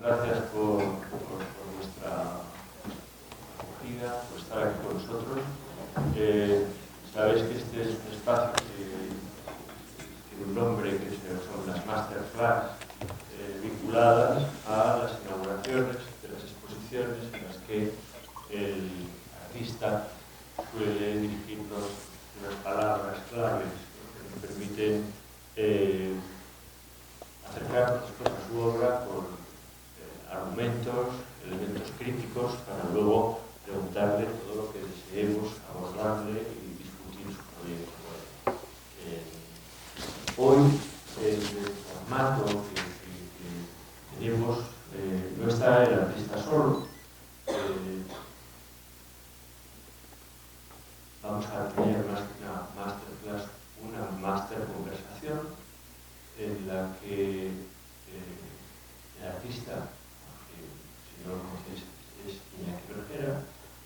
Gracias por vuestra acogida, por estar aquí con nosotros. Sabéis que este es un espacio que tiene un nombre que son las masterclass vinculadas a las inauguraciones de las exposiciones en las que el artista suele dirigirnos unas palabras claves, ¿no?, que nos permiten acercarnos a su obra con argumentos, elementos críticos, para luego preguntarle todo lo que deseemos abordarle y discutir su proyecto. Hoy el formato que tenemos no está el artista solo. Vamos a tener más que una masterclass, una master conversación en la que el artista, si no lo conocéis, es Iñaki Bergera,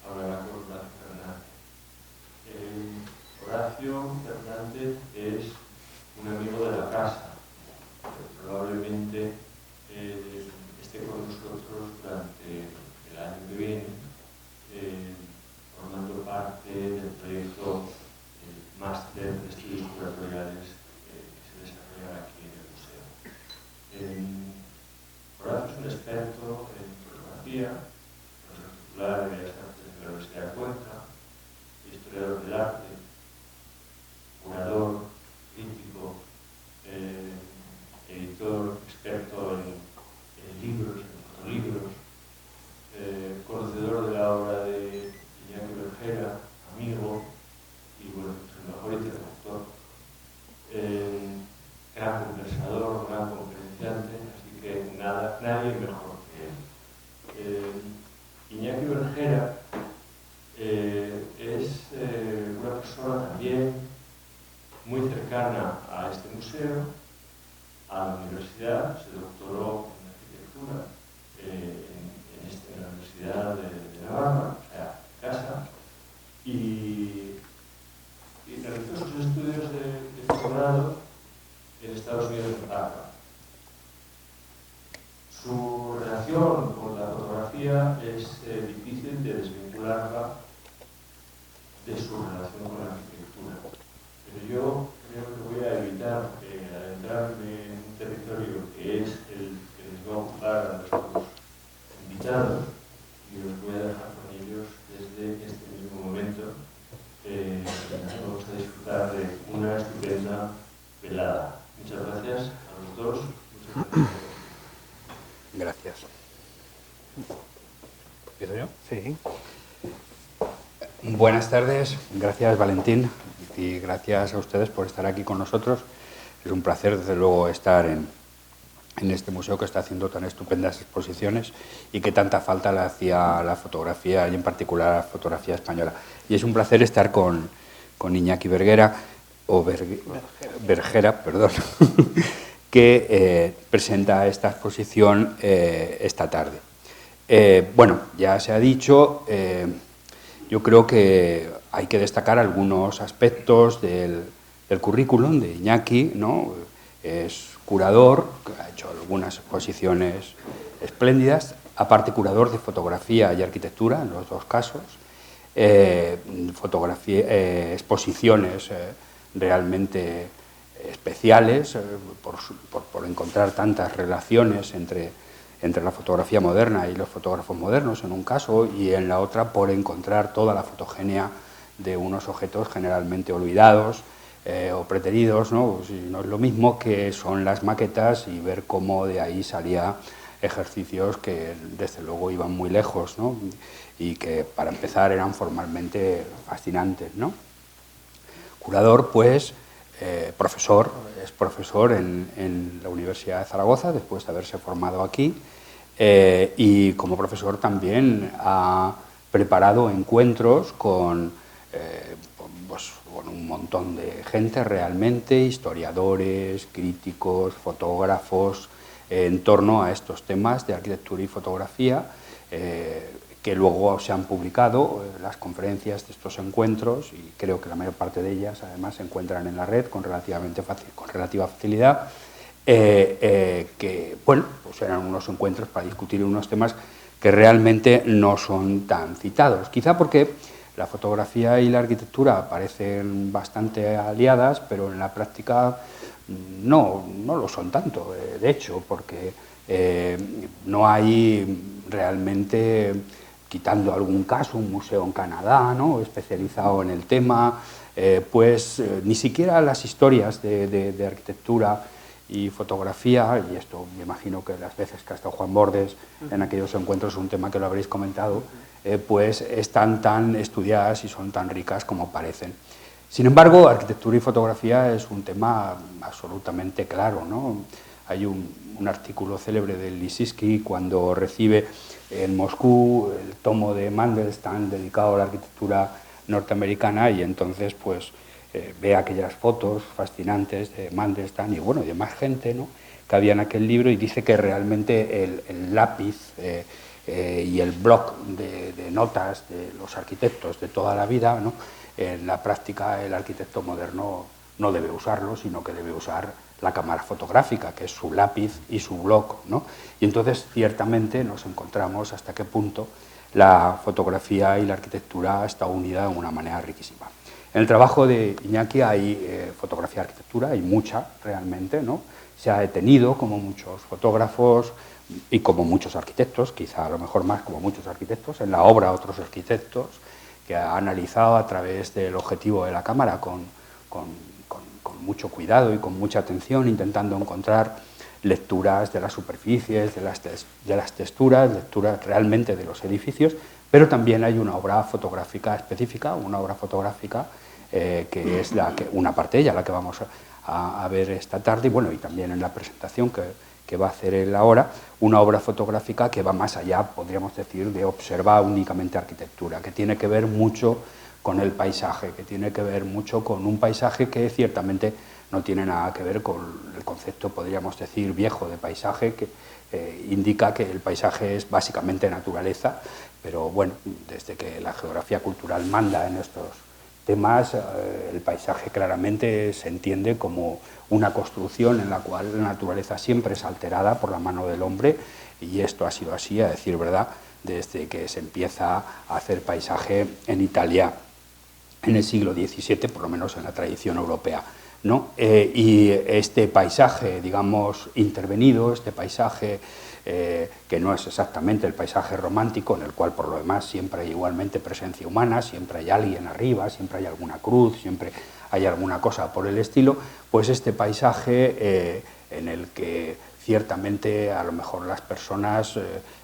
hablará con Horacio Fernández. Horacio Fernández es un amigo de la casa, que probablemente esté con nosotros durante el año que viene, formando parte del proyecto Máster de Estudios Curatoriales que se desarrollará aquí en el museo. Horacio es un experto en fotografía, profesor titular de Bellas Artes de la Universidad de Cuenca, historiador del arte, curador, crítico, editor, experto en libros, en fotolibros, conocedor de la obra de Iñaki Bergera, amigo y, bueno, pues el mejor interlocutor, gran conversador, gran conferenciante, así que nadie mejor que él. Iñaki Bergera es una persona también muy cercana a este museo, a la universidad, se doctoró en arquitectura en la Universidad de Navarra, o sea, en casa, y realizó sus estudios de doctorado en Estados Unidos, en Harvard. Su relación con la fotografía es difícil de desvincularla de su relación con la arquitectura. Pero yo creo que voy a evitar adentrarme en un territorio que es el que les va a ocupar a nuestros invitados, y os voy a dejar con ellos desde este mismo momento. Vamos a disfrutar de una estupenda velada. Muchas gracias a los dos. Muchas gracias. Gracias. ¿Empiezo yo? Sí. Buenas tardes, gracias Valentín y gracias a ustedes por estar aquí con nosotros. Es un placer, desde luego, estar en este museo que está haciendo tan estupendas exposiciones y que tanta falta le hacía a la fotografía y en particular a la fotografía española. Y es un placer estar con Iñaki Bergera, Bergera, perdón, que presenta esta exposición esta tarde. Bueno, ya se ha dicho, yo creo que hay que destacar algunos aspectos del currículum de Iñaki, ¿no? Es curador, ha hecho algunas exposiciones espléndidas, aparte curador de fotografía y arquitectura, en los dos casos, exposiciones realmente especiales, por encontrar tantas relaciones entre la fotografía moderna y los fotógrafos modernos en un caso, y en la otra por encontrar toda la fotogenia de unos objetos generalmente olvidados o preteridos, ¿no? Pues no es lo mismo que son las maquetas y ver cómo de ahí salía ejercicios que desde luego iban muy lejos, ¿no? Y que para empezar eran formalmente fascinantes, ¿no? Curador, pues, profesor, es profesor en la Universidad de Zaragoza, después de haberse formado aquí, y como profesor también ha preparado encuentros con un montón de gente realmente, historiadores, críticos, fotógrafos, en torno a estos temas de arquitectura y fotografía, que luego se han publicado las conferencias de estos encuentros, y creo que la mayor parte de ellas además se encuentran en la red con relativa facilidad. que, bueno, pues eran unos encuentros para discutir unos temas que realmente no son tan citados. Quizá porque la fotografía y la arquitectura parecen bastante aliadas, pero en la práctica no lo son tanto, de hecho, porque no hay realmente, quitando algún caso, un museo en Canadá, ¿no?, especializado en el tema, ni siquiera las historias de arquitectura y fotografía, y esto me imagino que las veces que ha estado Juan Bordes en aquellos encuentros es un tema que lo habréis comentado, pues están tan estudiadas y son tan ricas como parecen. Sin embargo, arquitectura y fotografía es un tema absolutamente claro, ¿no? Hay un artículo célebre de Lissitzky cuando recibe en Moscú el tomo de Mandelstam dedicado a la arquitectura norteamericana, y entonces pues ve aquellas fotos fascinantes de Mandelstam y bueno, de más gente, ¿no?, que había en aquel libro, y dice que realmente el lápiz y el bloc de notas de los arquitectos de toda la vida, ¿no?, en la práctica el arquitecto moderno no debe usarlo, sino que debe usar la cámara fotográfica, que es su lápiz y su bloc, ¿no? Y entonces ciertamente nos encontramos hasta qué punto la fotografía y la arquitectura está unida de una manera riquísima. En el trabajo de Iñaki hay fotografía y arquitectura, hay mucha realmente, ¿no? Se ha detenido, como muchos fotógrafos y como muchos arquitectos, quizá a lo mejor más como muchos arquitectos, en la obra otros arquitectos, que ha analizado a través del objetivo de la cámara con mucho cuidado y con mucha atención, intentando encontrar lecturas de las superficies, de las texturas, lecturas realmente de los edificios, pero también hay una obra fotográfica específica, una obra fotográfica que es una parte de ella, la que vamos a ver esta tarde, y bueno, y también en la presentación que va a hacer él ahora, una obra fotográfica que va más allá, podríamos decir, de observar únicamente arquitectura, que tiene que ver mucho con el paisaje, que tiene que ver mucho con un paisaje que ciertamente no tiene nada que ver con el concepto, podríamos decir, viejo de paisaje, que indica que el paisaje es básicamente naturaleza, pero bueno, desde que la geografía cultural manda en estos temas, el paisaje claramente se entiende como una construcción en la cual la naturaleza siempre es alterada por la mano del hombre, y esto ha sido así, a decir verdad, desde que se empieza a hacer paisaje en Italia en el siglo XVII, por lo menos en la tradición europea, ¿no? Y este paisaje, digamos, intervenido, este paisaje que no es exactamente el paisaje romántico, en el cual por lo demás siempre hay igualmente presencia humana, siempre hay alguien arriba, siempre hay alguna cruz, siempre hay alguna cosa por el estilo, pues este paisaje en el que ciertamente a lo mejor las personas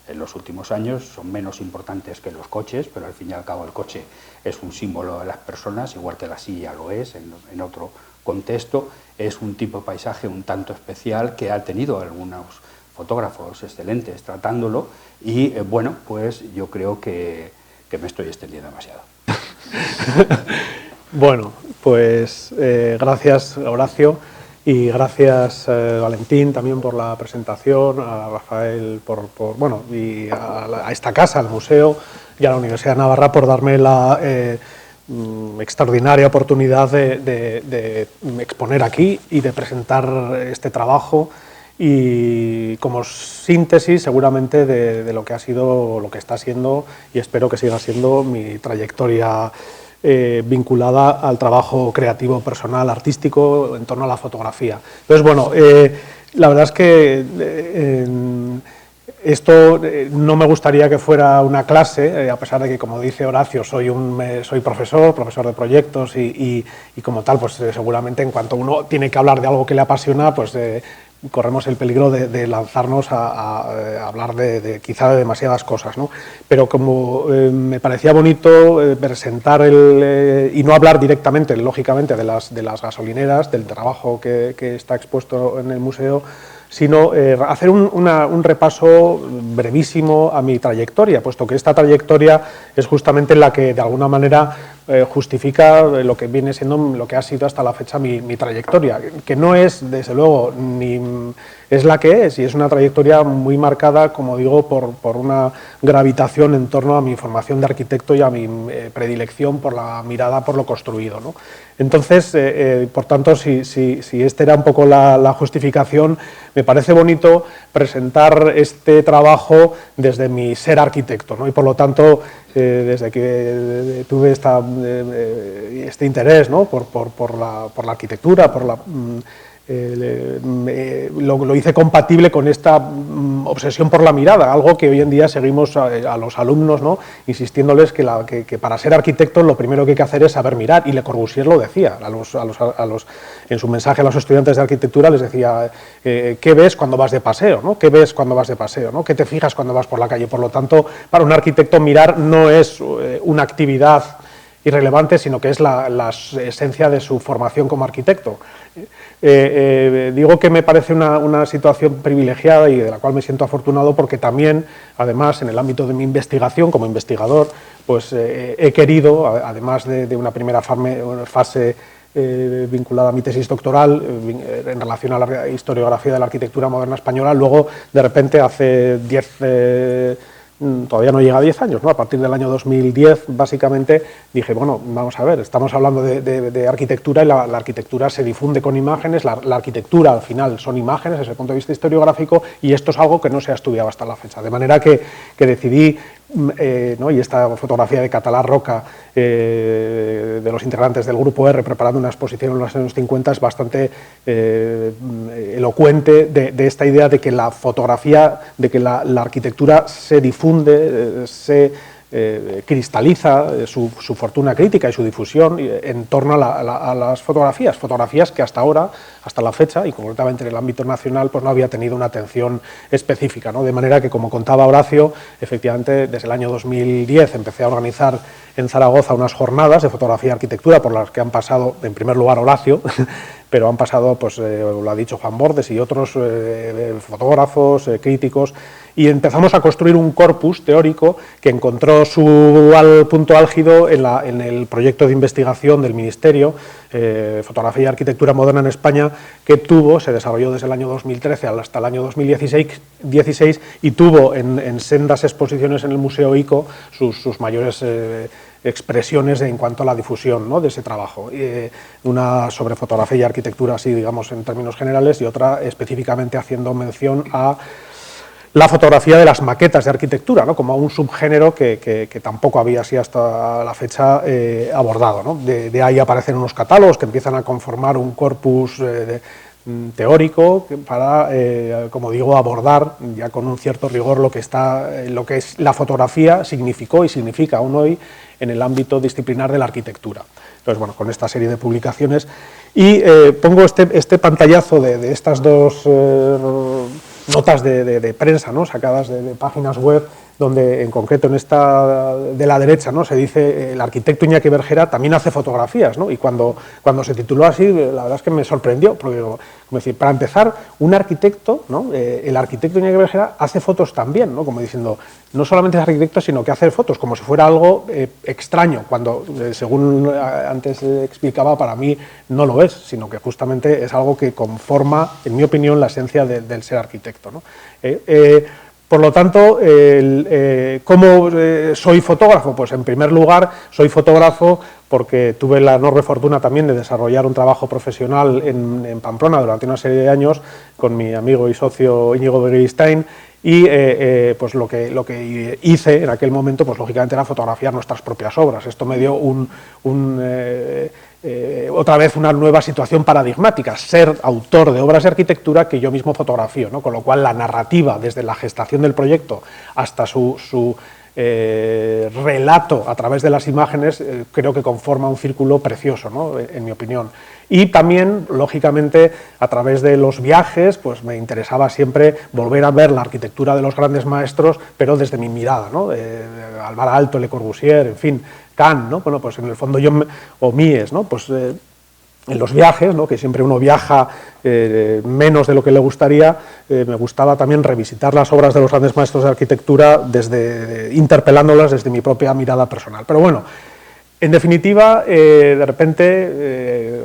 en los últimos años son menos importantes que los coches, pero al fin y al cabo el coche es un símbolo de las personas, igual que la silla lo es en otro contexto. Es un tipo de paisaje un tanto especial que ha tenido algunos fotógrafos excelentes tratándolo, y bueno, pues yo creo que me estoy extendiendo demasiado. Bueno, pues gracias, Horacio, y gracias, Valentín, también por la presentación, a Rafael bueno, y a esta casa, al museo, y a la Universidad de Navarra por darme la extraordinaria oportunidad de exponer aquí y de presentar este trabajo, y como síntesis seguramente de lo que ha sido, lo que está siendo, y espero que siga siendo, mi trayectoria vinculada al trabajo creativo, personal, artístico en torno a la fotografía. Entonces, bueno, la verdad es que esto no me gustaría que fuera una clase, a pesar de que, como dice Horacio, soy profesor de proyectos, y como tal, pues seguramente en cuanto uno tiene que hablar de algo que le apasiona, pues corremos el peligro de lanzarnos a hablar quizá de demasiadas cosas, ¿no? Pero como me parecía bonito presentar y no hablar directamente, lógicamente, de las gasolineras, del trabajo que está expuesto en el museo, sino hacer un repaso brevísimo a mi trayectoria, puesto que esta trayectoria es justamente la que de alguna manera justifica lo que viene siendo, lo que ha sido hasta la fecha mi trayectoria, que no es, desde luego, ni es la que es, y es una trayectoria muy marcada, como digo, por una gravitación en torno a mi formación de arquitecto y a mi predilección por la mirada por lo construido, ¿no? Entonces, por tanto, si esta era un poco la justificación, me parece bonito presentar este trabajo desde mi ser arquitecto, ¿no? Y por lo tanto, desde que tuve este interés, ¿no? por la arquitectura, lo hice compatible con esta obsesión por la mirada, algo que hoy en día seguimos a los alumnos, ¿no? Insistiéndoles que para ser arquitecto lo primero que hay que hacer es saber mirar, y Le Corbusier lo decía en su mensaje a los estudiantes de arquitectura, les decía, ¿qué ves cuando vas de paseo, ¿no? ¿Qué ves cuando vas de paseo, ¿no? ¿Qué te fijas cuando vas por la calle? Por lo tanto, para un arquitecto mirar no es una actividad irrelevante, sino que es la esencia de su formación como arquitecto. Digo que me parece una situación privilegiada y de la cual me siento afortunado, porque también, además, en el ámbito de mi investigación como investigador, pues he querido, además de una primera fase vinculada a mi tesis doctoral en relación a la historiografía de la arquitectura moderna española, luego de repente hace 10 todavía no llega a 10 años, ¿no? A partir del año 2010, básicamente, dije, bueno, vamos a ver, estamos hablando de arquitectura, y la arquitectura se difunde con imágenes, la arquitectura al final son imágenes desde el punto de vista historiográfico, y esto es algo que no se ha estudiado hasta la fecha, de manera que decidí, ¿no? Y esta fotografía de Català Roca, de los integrantes del Grupo R, preparando una exposición en los años 50, es bastante elocuente de esta idea de que la fotografía, de que la arquitectura se difunde, se cristaliza su fortuna crítica y su difusión en torno a las fotografías que hasta ahora, hasta la fecha, y concretamente en el ámbito nacional, pues no había tenido una atención específica, ¿no? De manera que, como contaba Horacio, efectivamente desde el año 2010 empecé a organizar en Zaragoza unas jornadas de fotografía y arquitectura por las que han pasado, en primer lugar, Horacio, pero han pasado, pues lo ha dicho Juan Bordes y otros fotógrafos, críticos, y empezamos a construir un corpus teórico que encontró su punto álgido en el proyecto de investigación del Ministerio, Fotografía y Arquitectura Moderna en España, que se desarrolló desde el año 2013 hasta el año 2016 y tuvo en sendas exposiciones en el Museo ICO sus mayores expresiones en cuanto a la difusión, ¿no? De ese trabajo. Una sobre fotografía y arquitectura, así digamos en términos generales, y otra específicamente haciendo mención a la fotografía de las maquetas de arquitectura, ¿no? Como un subgénero que tampoco había así hasta la fecha abordado, ¿no? De ahí aparecen unos catálogos que empiezan a conformar un corpus teórico para, como digo, abordar ya con un cierto rigor lo que es la fotografía significó y significa aún hoy en el ámbito disciplinar de la arquitectura. Entonces, bueno, con esta serie de publicaciones, y pongo este pantallazo de estas dos notas de prensa, ¿no? Sacadas de páginas web, donde en concreto en esta de la derecha, ¿no? Se dice el arquitecto Iñaki Bergera también hace fotografías, ¿no? Y cuando se tituló así, la verdad es que me sorprendió, porque como decir, para empezar, un arquitecto, ¿no? El arquitecto Iñaki Bergera hace fotos también, ¿no? Como diciendo, no solamente es arquitecto, sino que hace fotos, como si fuera algo extraño, cuando, según antes explicaba, para mí no lo es, sino que justamente es algo que conforma, en mi opinión, la esencia del ser arquitecto, ¿no? Por lo tanto, ¿cómo soy fotógrafo? Pues en primer lugar soy fotógrafo porque tuve la enorme fortuna también de desarrollar un trabajo profesional en Pamplona durante una serie de años con mi amigo y socio Íñigo Begiristain, y pues lo que hice en aquel momento, pues lógicamente era fotografiar nuestras propias obras. Esto me dio otra vez una nueva situación paradigmática, ser autor de obras de arquitectura que yo mismo fotografío, ¿no? Con lo cual la narrativa, desde la gestación del proyecto hasta su relato a través de las imágenes, creo que conforma un círculo precioso, ¿no? En mi opinión. Y también, lógicamente, a través de los viajes, pues me interesaba siempre volver a ver la arquitectura de los grandes maestros, pero desde mi mirada, ¿no? Alvar Aalto, Le Corbusier, en fin, Kahn, ¿no? Bueno, pues en el fondo o Mies, ¿no? Pues en los viajes, ¿no? Que siempre uno viaja menos de lo que le gustaría, me gustaba también revisitar las obras de los grandes maestros de arquitectura interpelándolas desde mi propia mirada personal. Pero bueno, En definitiva, de repente,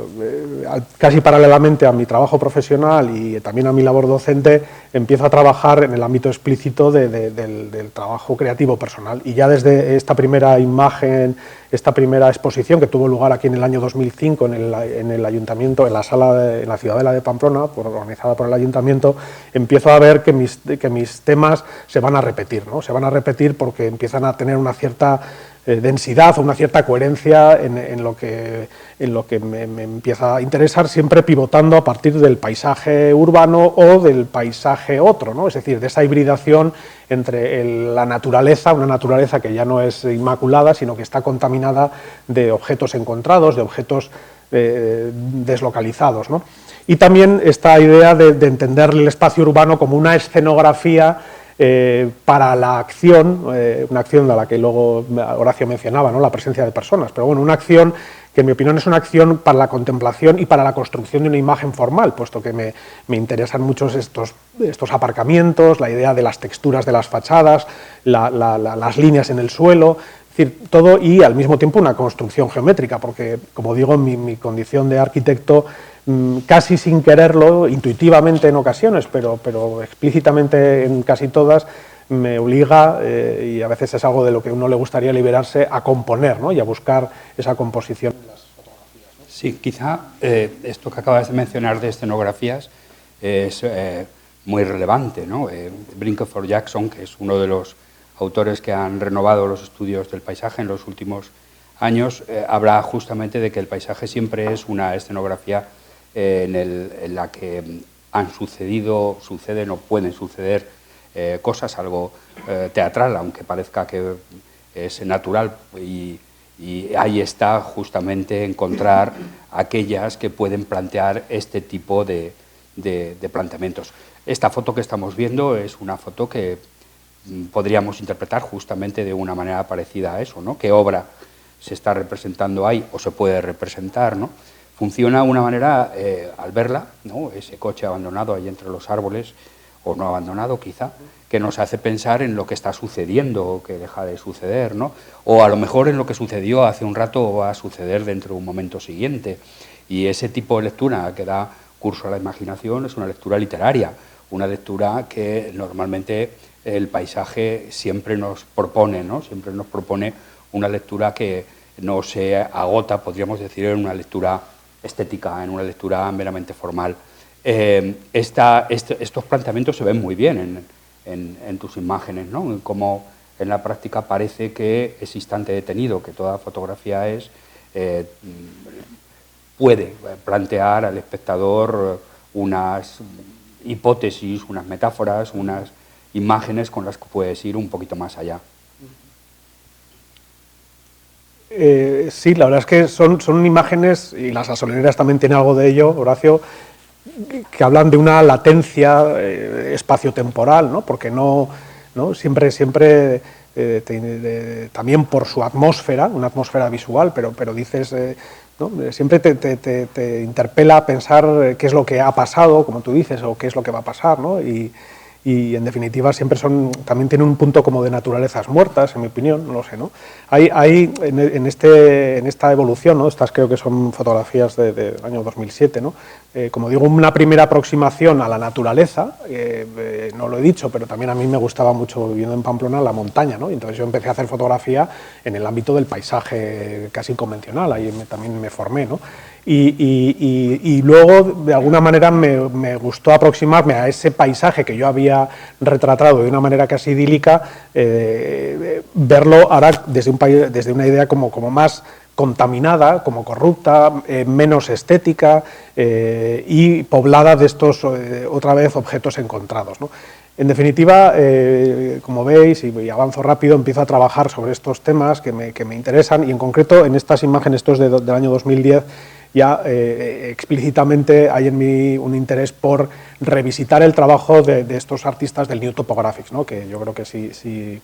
casi paralelamente a mi trabajo profesional y también a mi labor docente, empiezo a trabajar en el ámbito explícito del trabajo creativo personal. Y ya desde esta primera imagen, esta primera exposición que tuvo lugar aquí en el año 2005 en el ayuntamiento, en la sala, en la Ciudadela de Pamplona, organizada por el ayuntamiento, empiezo a ver que mis temas se van a repetir, ¿no? Se van a repetir porque empiezan a tener una cierta densidad o una cierta coherencia en lo que me empieza a interesar, siempre pivotando a partir del paisaje urbano o del paisaje otro, ¿no? Es decir, de esa hibridación entre la naturaleza, una naturaleza que ya no es inmaculada, sino que está contaminada de objetos encontrados, de objetos deslocalizados, ¿no? Y también esta idea de entender el espacio urbano como una escenografía para la acción, una acción a la que luego Horacio mencionaba, ¿no? La presencia de personas, pero bueno, una acción que en mi opinión es una acción para la contemplación y para la construcción de una imagen formal, puesto que me interesan mucho estos aparcamientos, la idea de las texturas de las fachadas, las líneas en el suelo, es decir, todo, y al mismo tiempo una construcción geométrica, porque como digo, en mi condición de arquitecto, casi sin quererlo, intuitivamente en ocasiones, pero explícitamente en casi todas, me obliga, y a veces es algo de lo que a uno le gustaría liberarse, a componer, ¿no? Y a buscar esa composición. Sí, quizá esto que acabas de mencionar de escenografías es muy relevante, ¿no? Brinkleford Jackson, que es uno de los autores que han renovado los estudios del paisaje en los últimos años, habla justamente de que el paisaje siempre es una escenografía en la que suceden o pueden suceder cosas, algo teatral, aunque parezca que es natural, y ahí está justamente encontrar aquellas que pueden plantear este tipo de planteamientos. Esta foto que estamos viendo es una foto que podríamos interpretar justamente de una manera parecida a eso, ¿no? ¿Qué obra se está representando ahí o se puede representar, ¿no? Funciona de una manera, al verla, ¿no? Ese coche abandonado ahí entre los árboles, o no abandonado quizá, que nos hace pensar en lo que está sucediendo o que deja de suceder, ¿no? O a lo mejor en lo que sucedió hace un rato o va a suceder dentro de un momento siguiente. Y ese tipo de lectura que da curso a la imaginación es una lectura literaria, una lectura que normalmente el paisaje siempre nos propone, ¿no? Siempre nos propone una lectura que no se agota, podríamos decir, en una lectura estética, en una lectura meramente formal. Estos planteamientos se ven muy bien en tus imágenes, ¿no? Como en la práctica parece que es instante detenido, que toda fotografía puede plantear al espectador unas hipótesis, unas metáforas, unas imágenes con las que puedes ir un poquito más allá. Sí, la verdad es que son imágenes, y las gasolineras también tienen algo de ello, Horacio, que hablan de una latencia espaciotemporal, ¿no? Porque no siempre también por su atmósfera, una atmósfera visual, pero dices, ¿no? Siempre te interpela a pensar qué es lo que ha pasado, como tú dices, o qué es lo que va a pasar, ¿no? Y en definitiva siempre también tiene un punto como de naturalezas muertas, en mi opinión, no lo sé, ¿no? Hay en esta evolución, ¿no? Estas creo que son fotografías del año 2007, ¿no? Como digo, una primera aproximación a la naturaleza, no lo he dicho, pero también a mí me gustaba mucho, viviendo en Pamplona, la montaña, ¿no? Y entonces yo empecé a hacer fotografía en el ámbito del paisaje casi convencional, ahí también me formé, ¿no? Y luego, de alguna manera, me gustó aproximarme a ese paisaje que yo había retratado de una manera casi idílica, verlo ahora desde una idea como más contaminada, como corrupta, menos estética y poblada de estos, otra vez, objetos encontrados, ¿no? En definitiva, como veis, y avanzo rápido, empiezo a trabajar sobre estos temas que me interesan, y en concreto en estas imágenes, estos del año 2010, ya explícitamente hay en mí un interés por revisitar el trabajo de estos artistas del New Topographics, ¿no? Que yo creo que sí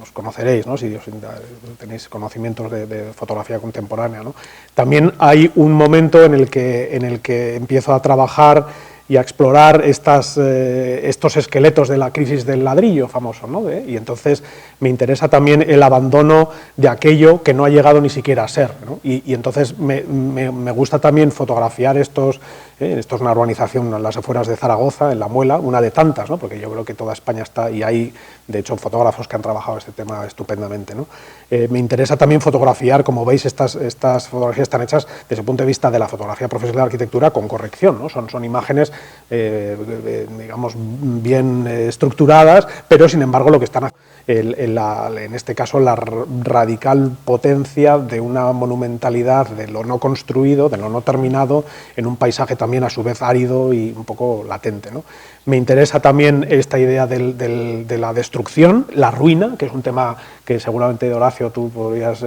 os conoceréis, ¿no? Si tenéis conocimientos de fotografía contemporánea, ¿no? También hay un momento en el que empiezo a trabajar y a explorar estos esqueletos de la crisis del ladrillo famoso, ¿no? Y entonces me interesa también el abandono de aquello que no ha llegado ni siquiera a ser, ¿no? Y entonces me gusta también fotografiar esto es una urbanización en las afueras de Zaragoza, en La Muela, una de tantas, ¿no? Porque yo creo que toda España está, y hay de hecho fotógrafos que han trabajado este tema estupendamente, ¿no? Me interesa también fotografiar, como veis, estas fotografías están hechas desde el punto de vista de la fotografía profesional de arquitectura con corrección, ¿no? Son imágenes, digamos, bien estructuradas, pero sin embargo lo que están en este caso la radical potencia de una monumentalidad de lo no construido, de lo no terminado, en un paisaje también a su vez árido y un poco latente, ¿no? Me interesa también esta idea de la destrucción, la ruina, que es un tema que seguramente, Horacio, tú podrías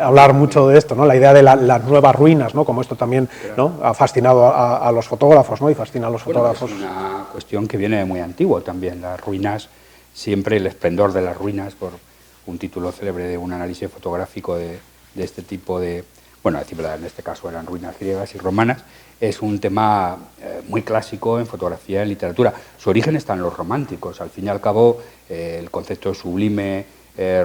hablar mucho de esto, ¿no? La idea de las nuevas ruinas, ¿no? Como esto también, ¿no? Ha fascinado a los fotógrafos, ¿no? Y fascina a los fotógrafos. Es una cuestión que viene muy antiguo también, las ruinas, siempre el esplendor de las ruinas, por un título célebre de un análisis fotográfico de este tipo de, bueno, a decir verdad, en este caso eran ruinas griegas y romanas, es un tema muy clásico en fotografía y en literatura. Su origen está en los románticos. Al fin y al cabo, el concepto sublime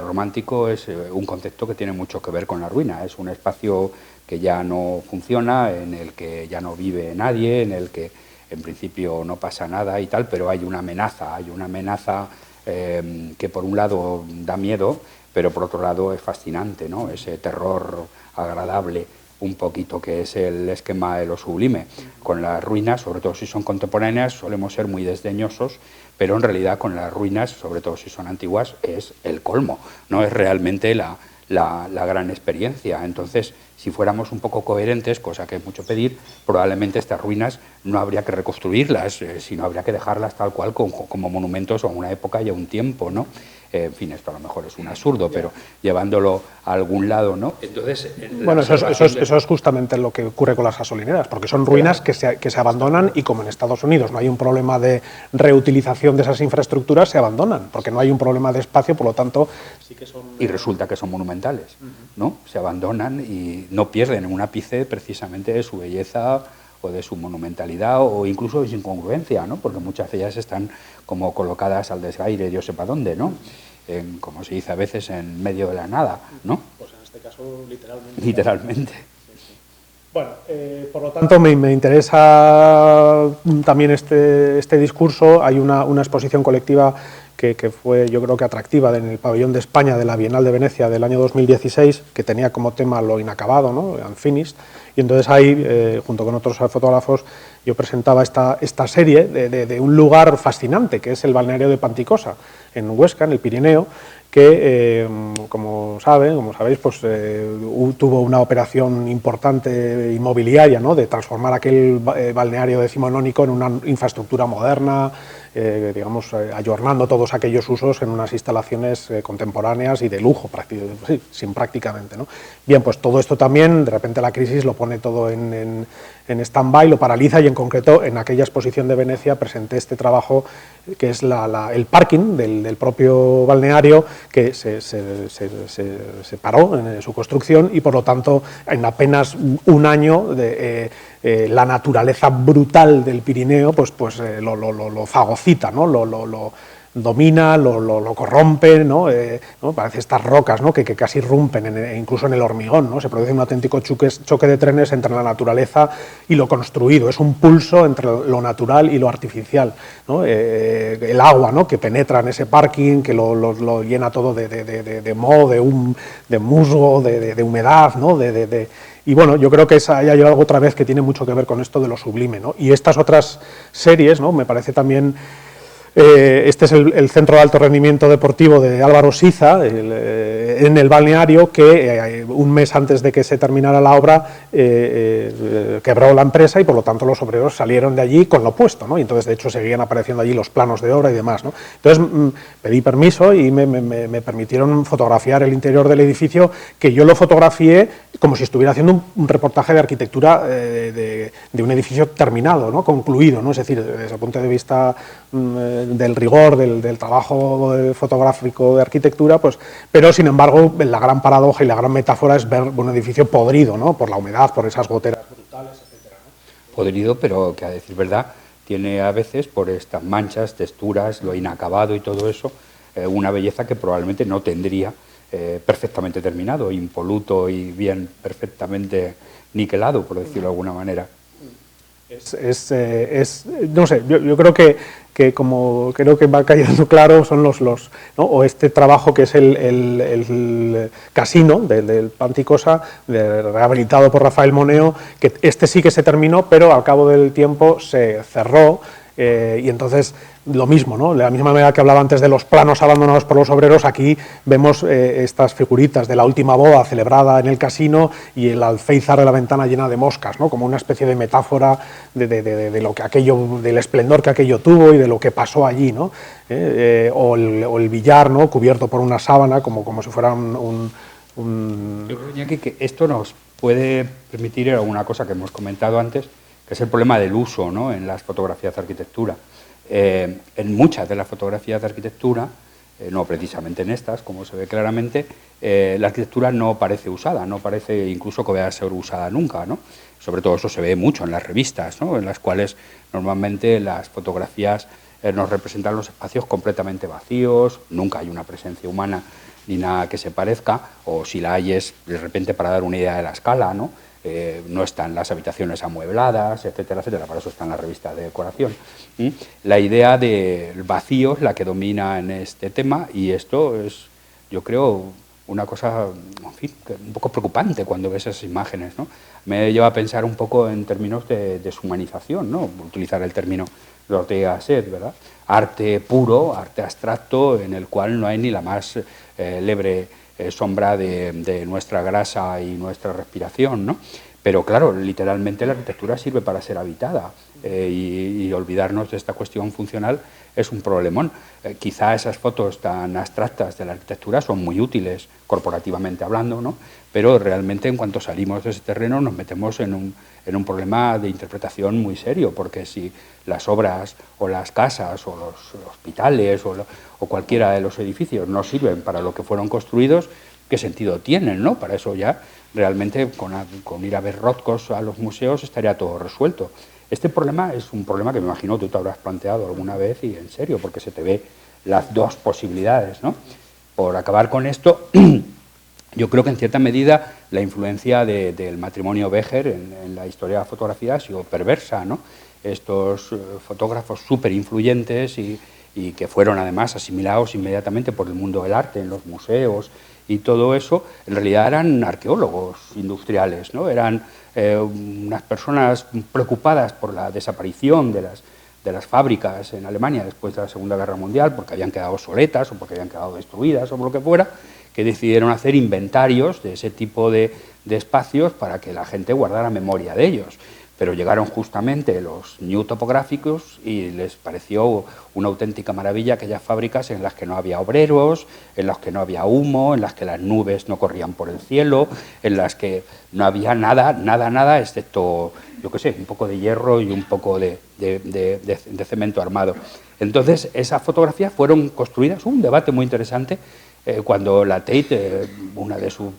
romántico es un concepto que tiene mucho que ver con la ruina. Es un espacio que ya no funciona, en el que ya no vive nadie, en el que en principio no pasa nada y tal, pero hay una amenaza que por un lado da miedo, pero por otro lado es fascinante, ¿no? Ese terror agradable, un poquito, que es el esquema de lo sublime. Con las ruinas, sobre todo si son contemporáneas, solemos ser muy desdeñosos, pero en realidad con las ruinas, sobre todo si son antiguas, es el colmo, no es realmente la gran experiencia. Entonces, si fuéramos un poco coherentes, cosa que es mucho pedir, probablemente estas ruinas no habría que reconstruirlas, sino habría que dejarlas tal cual como monumentos a una época y a un tiempo, ¿no? En fin, esto a lo mejor es un absurdo, pero llevándolo a algún lado, ¿no? Entonces, bueno, eso es justamente lo que ocurre con las gasolineras, porque son ruinas que se abandonan, y como en Estados Unidos no hay un problema de reutilización de esas infraestructuras, se abandonan, porque no hay un problema de espacio, por lo tanto sí que son... Y resulta que son monumentales, ¿no? Se abandonan y no pierden en un ápice precisamente de su belleza o de su monumentalidad, o incluso de su incongruencia, ¿no? Porque muchas de ellas están como colocadas al desgaire, Dios sepa dónde, ¿no? Como se dice a veces, en medio de la nada, ¿no? Pues en este caso, literalmente. Literalmente. Sí, sí. Bueno, por lo tanto, me interesa también este discurso. Hay una exposición colectiva que fue, yo creo que atractiva, en el pabellón de España de la Bienal de Venecia del año 2016, que tenía como tema lo inacabado, ¿no? Unfinished, y entonces ahí, junto con otros fotógrafos, yo presentaba esta serie de un lugar fascinante, que es el balneario de Panticosa, en Huesca, en el Pirineo, que, como sabéis, pues tuvo una operación importante inmobiliaria, ¿no? De transformar aquel balneario decimonónico en una infraestructura moderna, digamos, ayornando todos aquellos usos en unas instalaciones contemporáneas y de lujo, prácticamente, ¿no? Bien, pues todo esto también, de repente la crisis lo pone todo en stand-by, lo paraliza, y en concreto en aquella exposición de Venecia presenté este trabajo que es el parking del propio balneario, que se paró en su construcción, y por lo tanto en apenas un año la naturaleza brutal del Pirineo pues lo fagocita, ¿no? Lo domina, lo corrompe, ¿no? Parece estas rocas, ¿no? que casi rompen, incluso en el hormigón, ¿no? Se produce un auténtico choque de trenes entre la naturaleza y lo construido. Es un pulso entre lo natural y lo artificial, ¿no? El agua, ¿no? Que penetra en ese parking, que lo llena todo de moho, de musgo, de humedad, ¿no? Y bueno, yo creo que hay algo otra vez que tiene mucho que ver con esto de lo sublime, ¿no? Y estas otras series, ¿no? Me parece también... este es el Centro de Alto Rendimiento Deportivo de Álvaro Siza, en el balneario, que un mes antes de que se terminara la obra quebró la empresa, y por lo tanto los obreros salieron de allí con lo puesto, ¿no? Y entonces de hecho seguían apareciendo allí los planos de obra y demás, ¿no? Entonces pedí permiso y me permitieron fotografiar el interior del edificio, que yo lo fotografié como si estuviera haciendo un reportaje de arquitectura de un edificio terminado, ¿no? Concluido, ¿no? Es decir, desde el punto de vista del rigor del trabajo fotográfico de arquitectura, pues, pero sin embargo la gran paradoja y la gran metáfora es ver un edificio podrido, ¿no? Por la humedad, por esas goteras brutales, etcétera, ¿no? Podrido, pero que a decir verdad tiene a veces, por estas manchas, texturas, lo inacabado y todo eso, una belleza que probablemente no tendría perfectamente terminado, impoluto y bien perfectamente niquelado, por decirlo de alguna manera. No sé, yo creo que como creo que va cayendo claro son los ¿no? O este trabajo que es el casino del Panticosa, rehabilitado por Rafael Moneo, que este sí que se terminó, pero al cabo del tiempo se cerró. Y entonces lo mismo, ¿no? De la misma manera que hablaba antes de los planos abandonados por los obreros, aquí vemos estas figuritas de la última boda celebrada en el casino y el alféizar de la ventana llena de moscas, ¿no? Como una especie de metáfora de lo que aquello, del esplendor que aquello tuvo y de lo que pasó allí, ¿no? O el billar, ¿no? Cubierto por una sábana como si fuera un... Yo creo, Iñaki, que esto nos puede permitir alguna cosa que hemos comentado antes, que es el problema del uso, ¿no? En las fotografías de arquitectura. En muchas de las fotografías de arquitectura, no precisamente en estas, como se ve claramente, la arquitectura no parece usada, no parece incluso que vaya a ser usada nunca, ¿no? Sobre todo eso se ve mucho en las revistas, ¿no? En las cuales normalmente las fotografías nos representan los espacios completamente vacíos, nunca hay una presencia humana ni nada que se parezca, o si la hay es de repente para dar una idea de la escala, ¿no? No están las habitaciones amuebladas, etcétera, etcétera, para eso están las revistas de decoración. La idea del vacío es la que domina en este tema y esto es, yo creo, una cosa, en fin, un poco preocupante cuando ves esas imágenes, ¿no? Me lleva a pensar un poco en términos de deshumanización, ¿no? Utilizar el término de Ortega y Gasset, ¿verdad? Arte puro, arte abstracto, en el cual no hay ni la más leve sombra de nuestra grasa y nuestra respiración, ¿no? Pero claro, literalmente la arquitectura sirve para ser habitada y olvidarnos de esta cuestión funcional es un problemón. Quizá esas fotos tan abstractas de la arquitectura son muy útiles corporativamente hablando, ¿no? Pero realmente en cuanto salimos de ese terreno nos metemos en un problema de interpretación muy serio, porque si las obras o las casas o los hospitales o cualquiera de los edificios no sirven para lo que fueron construidos, ¿qué sentido tienen, no? Para eso ya realmente con ir a ver Rothkos a los museos estaría todo resuelto. Este problema es un problema que me imagino tú te habrás planteado alguna vez y en serio, porque se te ve las dos posibilidades, ¿no? Por acabar con esto, yo creo que en cierta medida la influencia del matrimonio Becher en la historia de la fotografía ha sido perversa, ¿no? Estos fotógrafos súper influyentes y que fueron además asimilados inmediatamente por el mundo del arte en los museos y todo eso, en realidad eran arqueólogos industriales, ¿no? Eran unas personas preocupadas por la desaparición de las fábricas en Alemania después de la Segunda Guerra Mundial, porque habían quedado obsoletas o porque habían quedado destruidas o por lo que fuera, que decidieron hacer inventarios de ese tipo de espacios para que la gente guardara memoria de ellos. Pero llegaron justamente los New Topográficos y les pareció una auténtica maravilla aquellas fábricas en las que no había obreros, en las que no había humo, en las que las nubes no corrían por el cielo, en las que no había nada, excepto, yo qué sé, un poco de hierro y un poco de cemento armado. Entonces, esas fotografías fueron construidas, un debate muy interesante, cuando la Tate, una de sus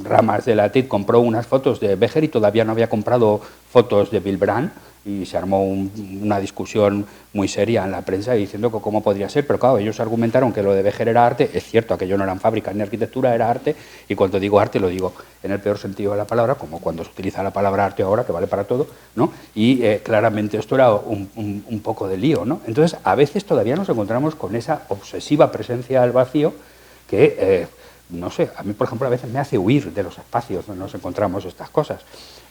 ramas de la Tate, compró unas fotos de Becher y todavía no había comprado fotos de Bill Brandt, y se armó una discusión muy seria en la prensa diciendo que cómo podría ser, pero claro, ellos argumentaron que lo de Becher era arte. Es cierto, aquello no eran fábricas ni arquitectura, era arte, y cuando digo arte lo digo en el peor sentido de la palabra, como cuando se utiliza la palabra arte ahora, que vale para todo, ¿no? Y claramente esto era un poco de lío, ¿no? Entonces, a veces todavía nos encontramos con esa obsesiva presencia del vacío que no sé, a mí por ejemplo a veces me hace huir de los espacios donde nos encontramos estas cosas.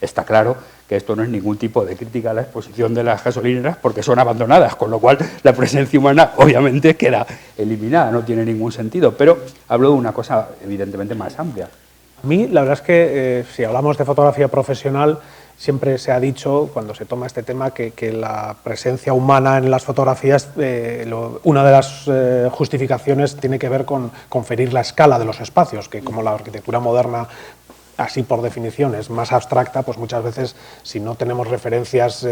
Está claro que esto no es ningún tipo de crítica a la exposición de las gasolineras porque son abandonadas, con lo cual la presencia humana obviamente queda eliminada, no tiene ningún sentido, pero hablo de una cosa evidentemente más amplia. A mí la verdad es que si hablamos de fotografía profesional, siempre se ha dicho, cuando se toma este tema, que la presencia humana en las fotografías, una de las justificaciones tiene que ver con conferir la escala de los espacios, que como la arquitectura moderna, así por definición, es más abstracta, pues muchas veces, si no tenemos referencias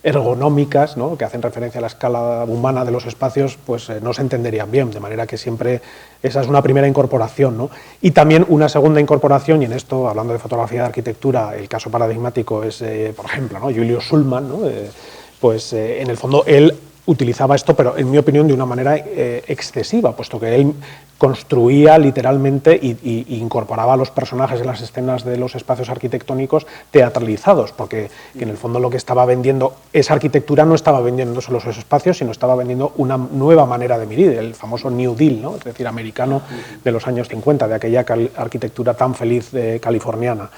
ergonómicas, ¿no?, que hacen referencia a la escala humana de los espacios, pues no se entenderían bien, de manera que siempre esa es una primera incorporación, ¿no? Y también una segunda incorporación, y en esto, hablando de fotografía de arquitectura, el caso paradigmático es, por ejemplo, ¿no?, Julius Shulman, ¿no?, pues en el fondo él utilizaba esto, pero en mi opinión de una manera excesiva, puesto que él construía literalmente y incorporaba a los personajes en las escenas de los espacios arquitectónicos teatralizados, porque en el fondo lo que estaba vendiendo, esa arquitectura no estaba vendiendo solo esos espacios, sino estaba vendiendo una nueva manera de medir, el famoso New Deal, ¿no? Es decir, americano de los años 50, de aquella arquitectura tan feliz californiana.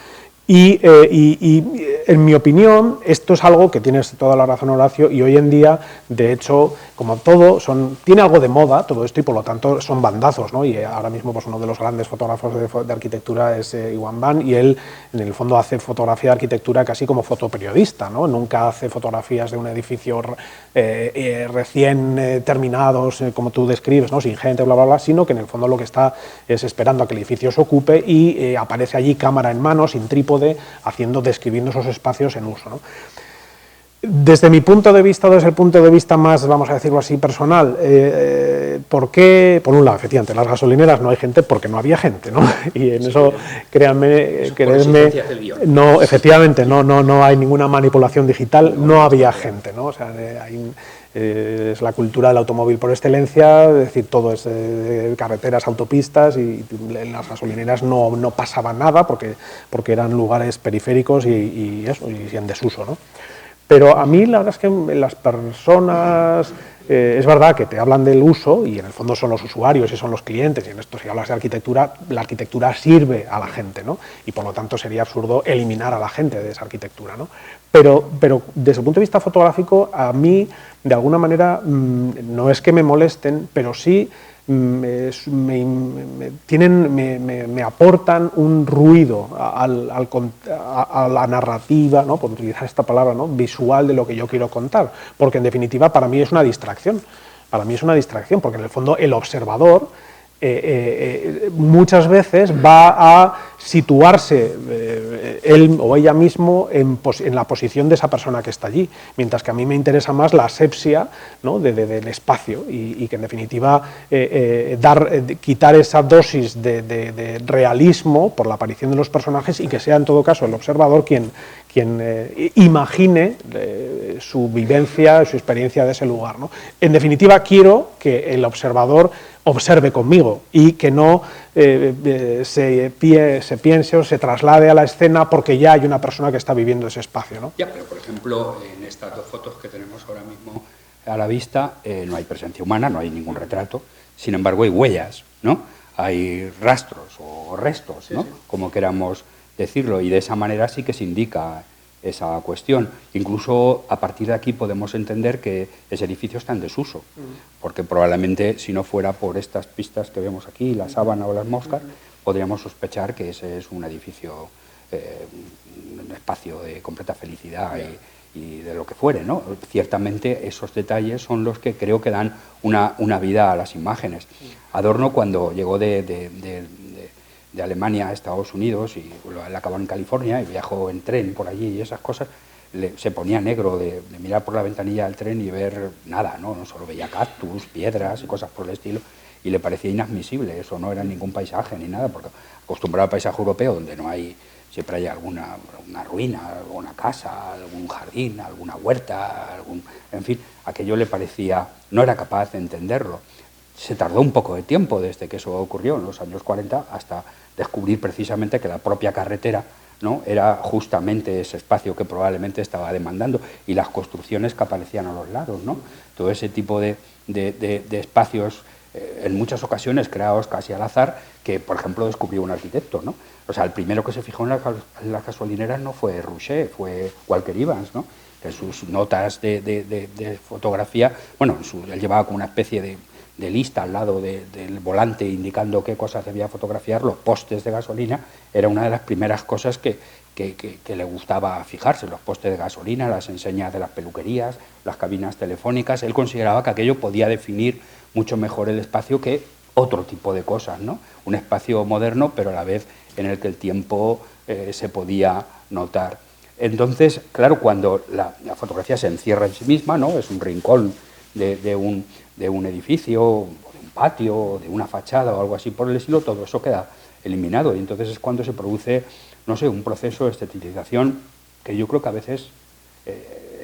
Y en mi opinión, esto es algo que tienes toda la razón, Horacio, y hoy en día, de hecho, como todo, tiene algo de moda todo esto y por lo tanto son bandazos, ¿no? Y ahora mismo pues, uno de los grandes fotógrafos de arquitectura es Iwan Baan, y él en el fondo hace fotografía de arquitectura casi como fotoperiodista, ¿no? Nunca hace fotografías de un edificio recién terminados, como tú describes, ¿no? Sin gente, bla, bla, bla, sino que en el fondo lo que está es esperando a que el edificio se ocupe y aparece allí cámara en mano, sin trípode, describiendo esos espacios en uso, ¿no? Desde mi punto de vista, desde el punto de vista más, vamos a decirlo así, personal, ¿por qué? Por un lado, efectivamente, en las gasolineras no hay gente porque no había gente, ¿no? Y en eso, créanme, no, efectivamente, no hay ninguna manipulación digital, no había gente, ¿no? O sea, es la cultura del automóvil por excelencia, es decir, todo es carreteras, autopistas, y en las gasolineras no pasaba nada porque eran lugares periféricos y en desuso, ¿no? Pero a mí la verdad es que las personas, es verdad que te hablan del uso y en el fondo son los usuarios y son los clientes, y en esto si hablas de arquitectura, la arquitectura sirve a la gente, ¿no? Y por lo tanto sería absurdo eliminar a la gente de esa arquitectura, ¿no? Pero desde el punto de vista fotográfico, a mí de alguna manera no es que me molesten, pero sí me aportan un ruido a la narrativa, ¿no? Por utilizar esta palabra, ¿no? Visual de lo que yo quiero contar, porque en definitiva para mí es una distracción, porque en el fondo el observador muchas veces va a situarse él o ella mismo en la posición de esa persona que está allí, mientras que a mí me interesa más la asepsia, ¿no? del espacio y que en definitiva quitar esa dosis de realismo por la aparición de los personajes y que sea en todo caso el observador quien imagine su vivencia, su experiencia de ese lugar, ¿no? En definitiva, quiero que el observador observe conmigo y que no se piense o se traslade a la escena porque ya hay una persona que está viviendo ese espacio, ¿no? Ya, pero por ejemplo, en estas dos fotos que tenemos ahora mismo a la vista, no hay presencia humana, no hay ningún retrato, sin embargo hay huellas, ¿no? Hay rastros o restos, ¿no? Sí, sí. Como queramos decirlo, y de esa manera sí que se indica esa cuestión. Incluso a partir de aquí podemos entender que ese edificio está en desuso, porque probablemente si no fuera por estas pistas que vemos aquí, la sábana o las moscas, podríamos sospechar que ese es un edificio, un espacio de completa felicidad y de lo que fuere, ¿no? Ciertamente esos detalles son los que creo que dan una vida a las imágenes. Adorno, cuando llegó de Alemania a Estados Unidos, y él acabó en California y viajó en tren por allí y esas cosas, se ponía negro de mirar por la ventanilla del tren y ver nada, ¿no? No solo veía cactus, piedras y cosas por el estilo, y le parecía inadmisible, eso no era ningún paisaje ni nada, porque acostumbrado al paisaje europeo donde no hay, siempre hay alguna ruina, alguna casa, algún jardín, alguna huerta, en fin, aquello le parecía, no era capaz de entenderlo. Se tardó un poco de tiempo desde que eso ocurrió, en los años 40, hasta descubrir precisamente que la propia carretera, ¿no? Era justamente ese espacio que probablemente estaba demandando, y las construcciones que aparecían a los lados, ¿no? Todo ese tipo de espacios, en muchas ocasiones creados casi al azar, que por ejemplo descubrió un arquitecto, ¿no? O sea, el primero que se fijó en las gasolineras no fue Rouchet, fue Walker Evans, ¿no? En sus notas de fotografía, bueno, él llevaba como una especie de lista al lado del volante indicando qué cosas debía fotografiar. Los postes de gasolina era una de las primeras cosas que le gustaba fijarse, los postes de gasolina, las enseñas de las peluquerías, las cabinas telefónicas. Él consideraba que aquello podía definir mucho mejor el espacio que otro tipo de cosas, ¿no? Un espacio moderno, pero a la vez en el que el tiempo se podía notar. Entonces, claro, cuando la fotografía se encierra en sí misma, ¿no? Es un rincón de un edificio, o de un patio, o de una fachada o algo así por el estilo, todo eso queda eliminado, y entonces es cuando se produce, no sé, un proceso de estetización que yo creo que a veces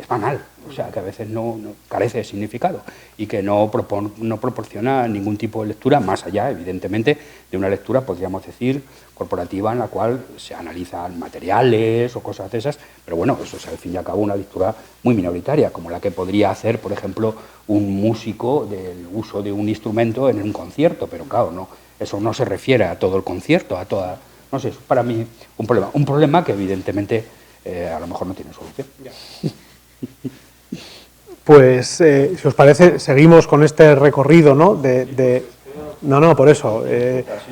es banal, o sea, que a veces no carece de significado y que no proporciona ningún tipo de lectura, más allá, evidentemente, de una lectura, podríamos decir, corporativa, en la cual se analizan materiales o cosas de esas, pero bueno, eso es al fin y al cabo una lectura muy minoritaria, como la que podría hacer, por ejemplo, un músico del uso de un instrumento en un concierto, pero claro, no, eso no se refiere a todo el concierto, a toda, no sé, es para mí un problema que evidentemente a lo mejor no tiene solución. Pues, si os parece, seguimos con este recorrido, ¿no? No, por eso.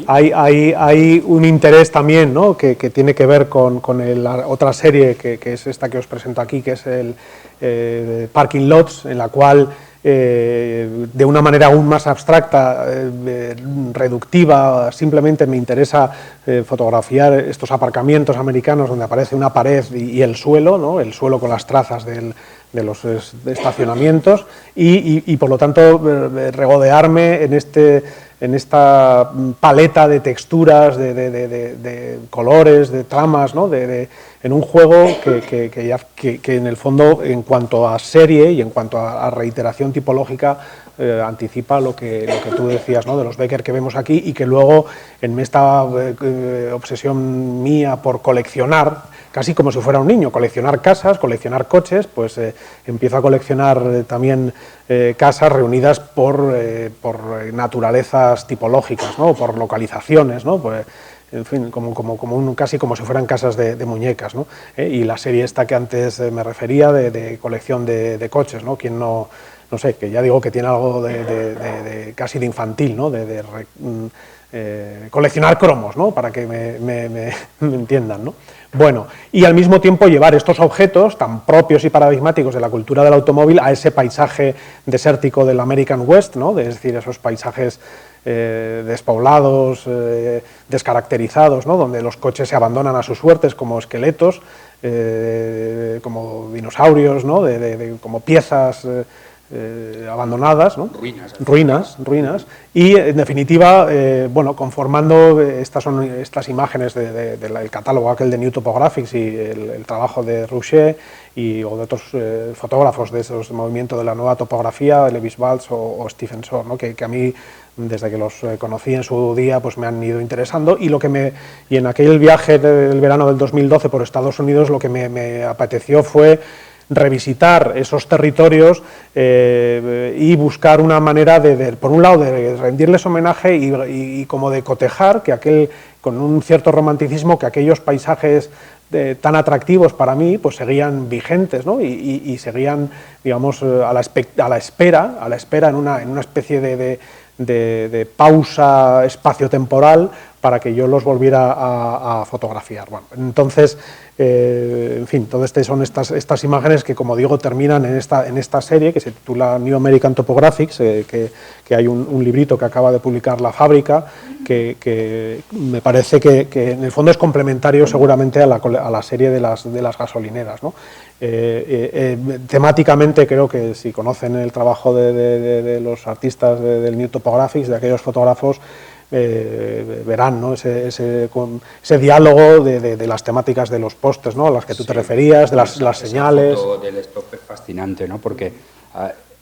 Hay un interés también, ¿no? que tiene que ver con la otra serie que es esta que os presento aquí, que es el Parking Lots, en la cual de una manera aún más abstracta, reductiva, simplemente me interesa fotografiar estos aparcamientos americanos donde aparece una pared y el suelo, ¿no? El suelo con las trazas de los estacionamientos y por lo tanto regodearme en esta paleta de texturas, de colores, de tramas, ¿no? En un juego que en el fondo, en cuanto a serie y en cuanto a reiteración tipológica, anticipa lo que tú decías, ¿no? De los Becker que vemos aquí, y que luego en esta obsesión mía por coleccionar, casi como si fuera un niño, coleccionar casas, coleccionar coches, pues empiezo a coleccionar también casas reunidas por naturalezas tipológicas, ¿no? Por localizaciones, ¿no? Pues, en fin, casi como si fueran casas de muñecas, ¿no? Y la serie esta que antes me refería, de colección de coches, ¿no? Quien no sé, que ya digo que tiene algo casi de infantil, ¿no? Coleccionar cromos, ¿no? Para que me entiendan, ¿no? Bueno, y al mismo tiempo llevar estos objetos tan propios y paradigmáticos de la cultura del automóvil a ese paisaje desértico del American West, ¿no? Es decir, esos paisajes despoblados, descaracterizados, ¿no? Donde los coches se abandonan a sus suertes como esqueletos, como dinosaurios, ¿no? Como piezas abandonadas, ¿no? Ruinas, y en definitiva, bueno, conformando estas imágenes del catálogo aquel de New Topographics y el trabajo de Rouchet o de otros fotógrafos de esos movimientos de la nueva topografía, Lewis Baltz o Stephen Shore, ¿no? que a mí, desde que los conocí en su día, pues me han ido interesando, y en aquel viaje del verano del 2012 por Estados Unidos, lo que me apeteció fue revisitar esos territorios y buscar una manera por un lado, de rendirles homenaje y como de cotejar con un cierto romanticismo, que aquellos paisajes tan atractivos para mí pues seguían vigentes, ¿no? y seguían, digamos, a la espera en una especie de pausa espaciotemporal para que yo los volviera a fotografiar. Bueno, entonces, en fin, todas son estas imágenes que, como digo, terminan en esta serie que se titula New American Topographics, que hay un librito que acaba de publicar La Fábrica, que me parece que en el fondo es complementario seguramente a la serie de las gasolineras, ¿no? Temáticamente creo que si conocen el trabajo de los artistas del New Topographics, de aquellos fotógrafos, verán, ¿no? ese diálogo de las temáticas de los postes, ¿no? A las que tú te referías, de las señales. Esa foto del stop es fascinante, ¿no? Porque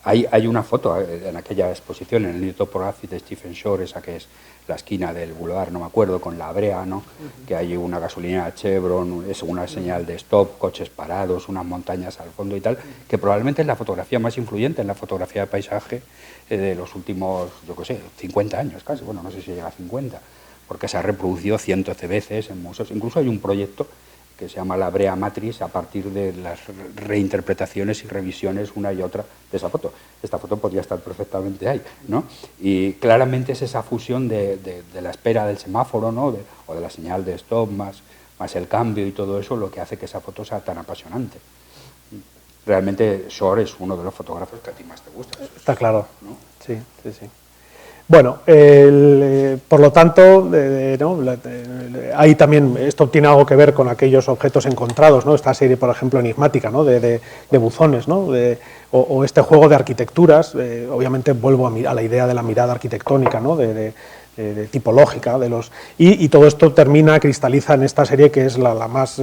hay una foto en aquella exposición en el New Topographics de Stephen Shore, esa que es la esquina del boulevard, no me acuerdo, con la brea, ¿no? Que hay una gasolinera Chevron, es una señal de stop, coches parados, unas montañas al fondo y tal, que probablemente es la fotografía más influyente en la fotografía de paisaje de los últimos, yo qué sé, 50 años casi, bueno, no sé si llega a 50, porque se ha reproducido cientos de veces en museos. Incluso hay un proyecto que se llama La Brea Matrix, a partir de las reinterpretaciones y revisiones una y otra de esa foto. Esta foto podría estar perfectamente ahí, ¿no? Y claramente es esa fusión de la espera del semáforo, ¿no? O de la señal de stop, más el cambio y todo eso, lo que hace que esa foto sea tan apasionante. Realmente Shore es uno de los fotógrafos que a ti más te gusta. Está claro, ¿no? Sí. Bueno, por lo tanto, ¿no? Ahí también esto tiene algo que ver con aquellos objetos encontrados, ¿no? Esta serie, por ejemplo, enigmática, ¿no? de buzones, ¿no? o este juego de arquitecturas. Obviamente vuelvo a la idea de la mirada arquitectónica, ¿no? de tipológica y todo esto cristaliza en esta serie, que es la más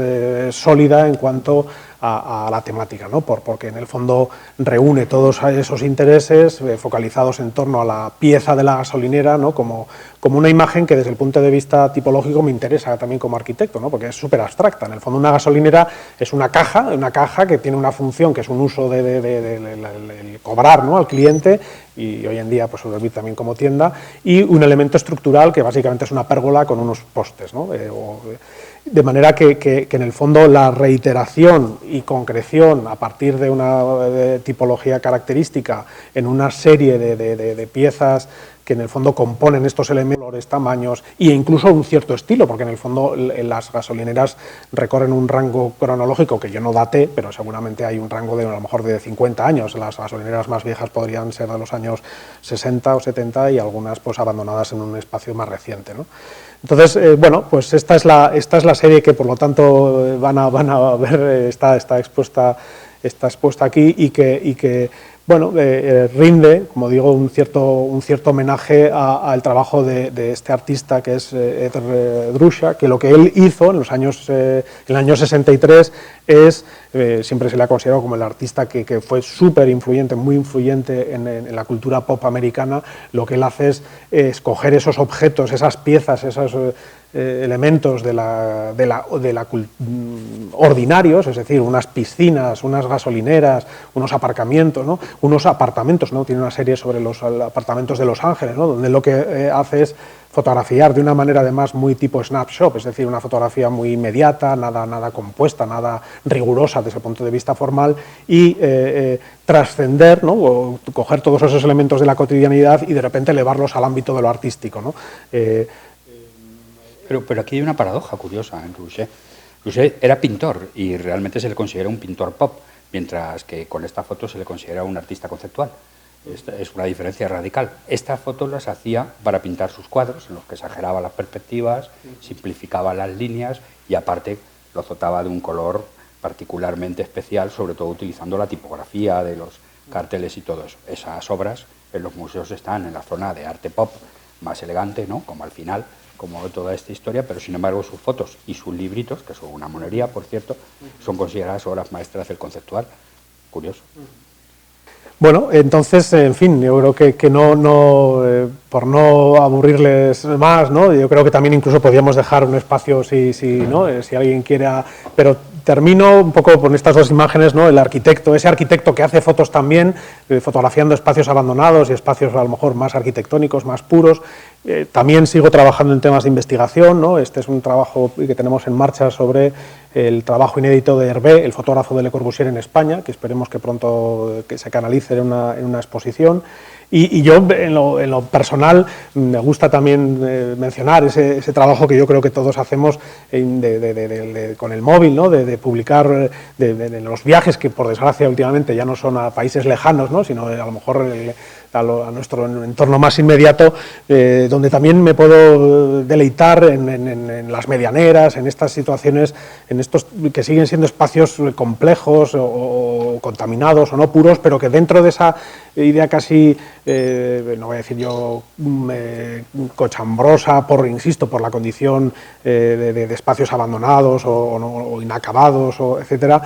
sólida en cuanto a la temática, ¿no? Porque en el fondo reúne todos esos intereses focalizados en torno a la pieza de la gasolinera, ¿no? como una imagen que desde el punto de vista tipológico me interesa también como arquitecto, ¿no? Porque es súper abstracta. En el fondo una gasolinera es una caja que tiene una función, que es un uso de cobrar, ¿no? Al cliente, y hoy en día pues servir también como tienda, y un elemento estructural que básicamente es una pérgola con unos postes, ¿no? De manera que en el fondo la reiteración y concreción a partir de una tipología característica en una serie de piezas que en el fondo componen estos elementos, colores, tamaños e incluso un cierto estilo, porque en el fondo las gasolineras recorren un rango cronológico que yo no daté, pero seguramente hay un rango de a lo mejor de 50 años. Las gasolineras más viejas podrían ser de los años 60 o 70 y algunas pues abandonadas en un espacio más reciente, ¿no? Entonces, bueno, pues esta es la serie que por lo tanto van a ver, está expuesta aquí y que bueno, rinde, como digo, un cierto homenaje al trabajo de este artista que es Ed Drusha, que lo que él hizo en el año 63 es, siempre se le ha considerado como el artista que fue súper influyente, muy influyente en la cultura pop americana. Lo que él hace es escoger esos objetos, esas piezas, esos elementos ordinarios, es decir, unas piscinas, unas gasolineras, unos aparcamientos, ¿no? Unos apartamentos, ¿no? Tiene una serie sobre los apartamentos de Los Ángeles, ¿no? Donde lo que hace es fotografiar de una manera además muy tipo snapshot, es decir, una fotografía muy inmediata, nada compuesta, nada rigurosa desde el punto de vista formal, y trascender, ¿no? O coger todos esos elementos de la cotidianidad y de repente elevarlos al ámbito de lo artístico, ¿no? Pero aquí hay una paradoja curiosa en Rousset. Rousset era pintor y realmente se le considera un pintor pop, mientras que con esta foto se le considera un artista conceptual. Esta es una diferencia radical. Estas fotos las hacía para pintar sus cuadros, en los que exageraba las perspectivas, simplificaba las líneas y aparte lo azotaba de un color particularmente especial, sobre todo utilizando la tipografía de los carteles y todo eso. Esas obras en los museos están en la zona de arte pop más elegante, ¿no? Como al final, como toda esta historia, pero sin embargo sus fotos y sus libritos, que son una monería, por cierto, son consideradas obras maestras del conceptual. Curioso. Bueno, entonces, en fin, yo creo que por no aburrirles más, ¿no? Yo creo que también incluso podríamos dejar un espacio ¿no? Si alguien quiera, pero termino un poco con estas dos imágenes, ¿no? El arquitecto, ese arquitecto que hace fotos también, fotografiando espacios abandonados y espacios a lo mejor más arquitectónicos, más puros. También sigo trabajando en temas de investigación, ¿no? Este es un trabajo que tenemos en marcha sobre el trabajo inédito de Hervé, el fotógrafo de Le Corbusier en España, que esperemos que pronto que se canalice en una exposición. Y yo, en lo personal, me gusta también mencionar ese trabajo que yo creo que todos hacemos con el móvil, ¿no? De publicar de los viajes que, por desgracia, últimamente ya no son a países lejanos, ¿no? Sino a lo mejor a nuestro entorno más inmediato, donde también me puedo deleitar en las medianeras, en estas situaciones, en estos que siguen siendo espacios complejos o contaminados o no puros, pero que dentro de esa idea casi, no voy a decir yo, cochambrosa, insisto, por la condición de espacios abandonados o inacabados, etcétera.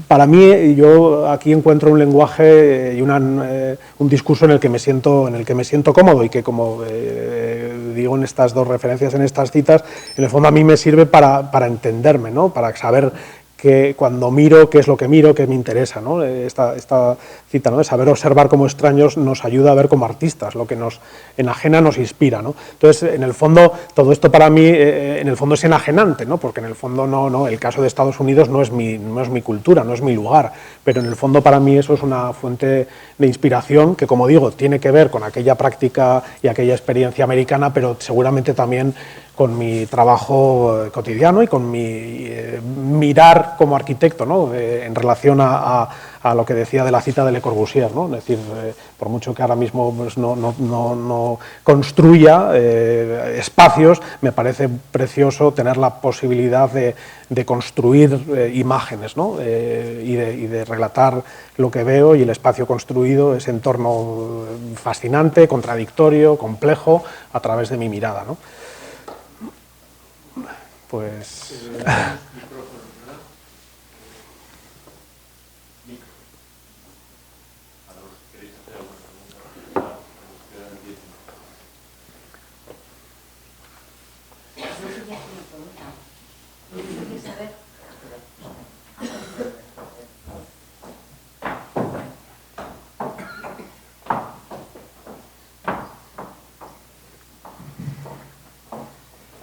Para mí, yo aquí encuentro un lenguaje y un discurso en el que me siento cómodo y que, como digo en estas dos referencias, en estas citas, en el fondo a mí me sirve para entenderme, ¿no? Para saber que cuando miro, qué es lo que miro, qué me interesa, ¿no? Esta cita, ¿no? De saber observar como extraños nos ayuda a ver como artistas, lo que nos enajena nos inspira, ¿no? Entonces, en el fondo, todo esto para mí, en el fondo es enajenante, ¿no? Porque en el fondo no, el caso de Estados Unidos no es mi cultura, no es mi lugar, pero en el fondo para mí eso es una fuente de inspiración que, como digo, tiene que ver con aquella práctica y aquella experiencia americana, pero seguramente también con mi trabajo cotidiano y con mi mirar ya como arquitecto, ¿no? En relación a lo que decía de la cita de Le Corbusier, ¿no? Es decir, por mucho que ahora mismo pues, no construya espacios, me parece precioso tener la posibilidad de construir imágenes, ¿no? Y de relatar lo que veo, y el espacio construido, ese entorno fascinante, contradictorio, complejo, a través de mi mirada, ¿no? Pues...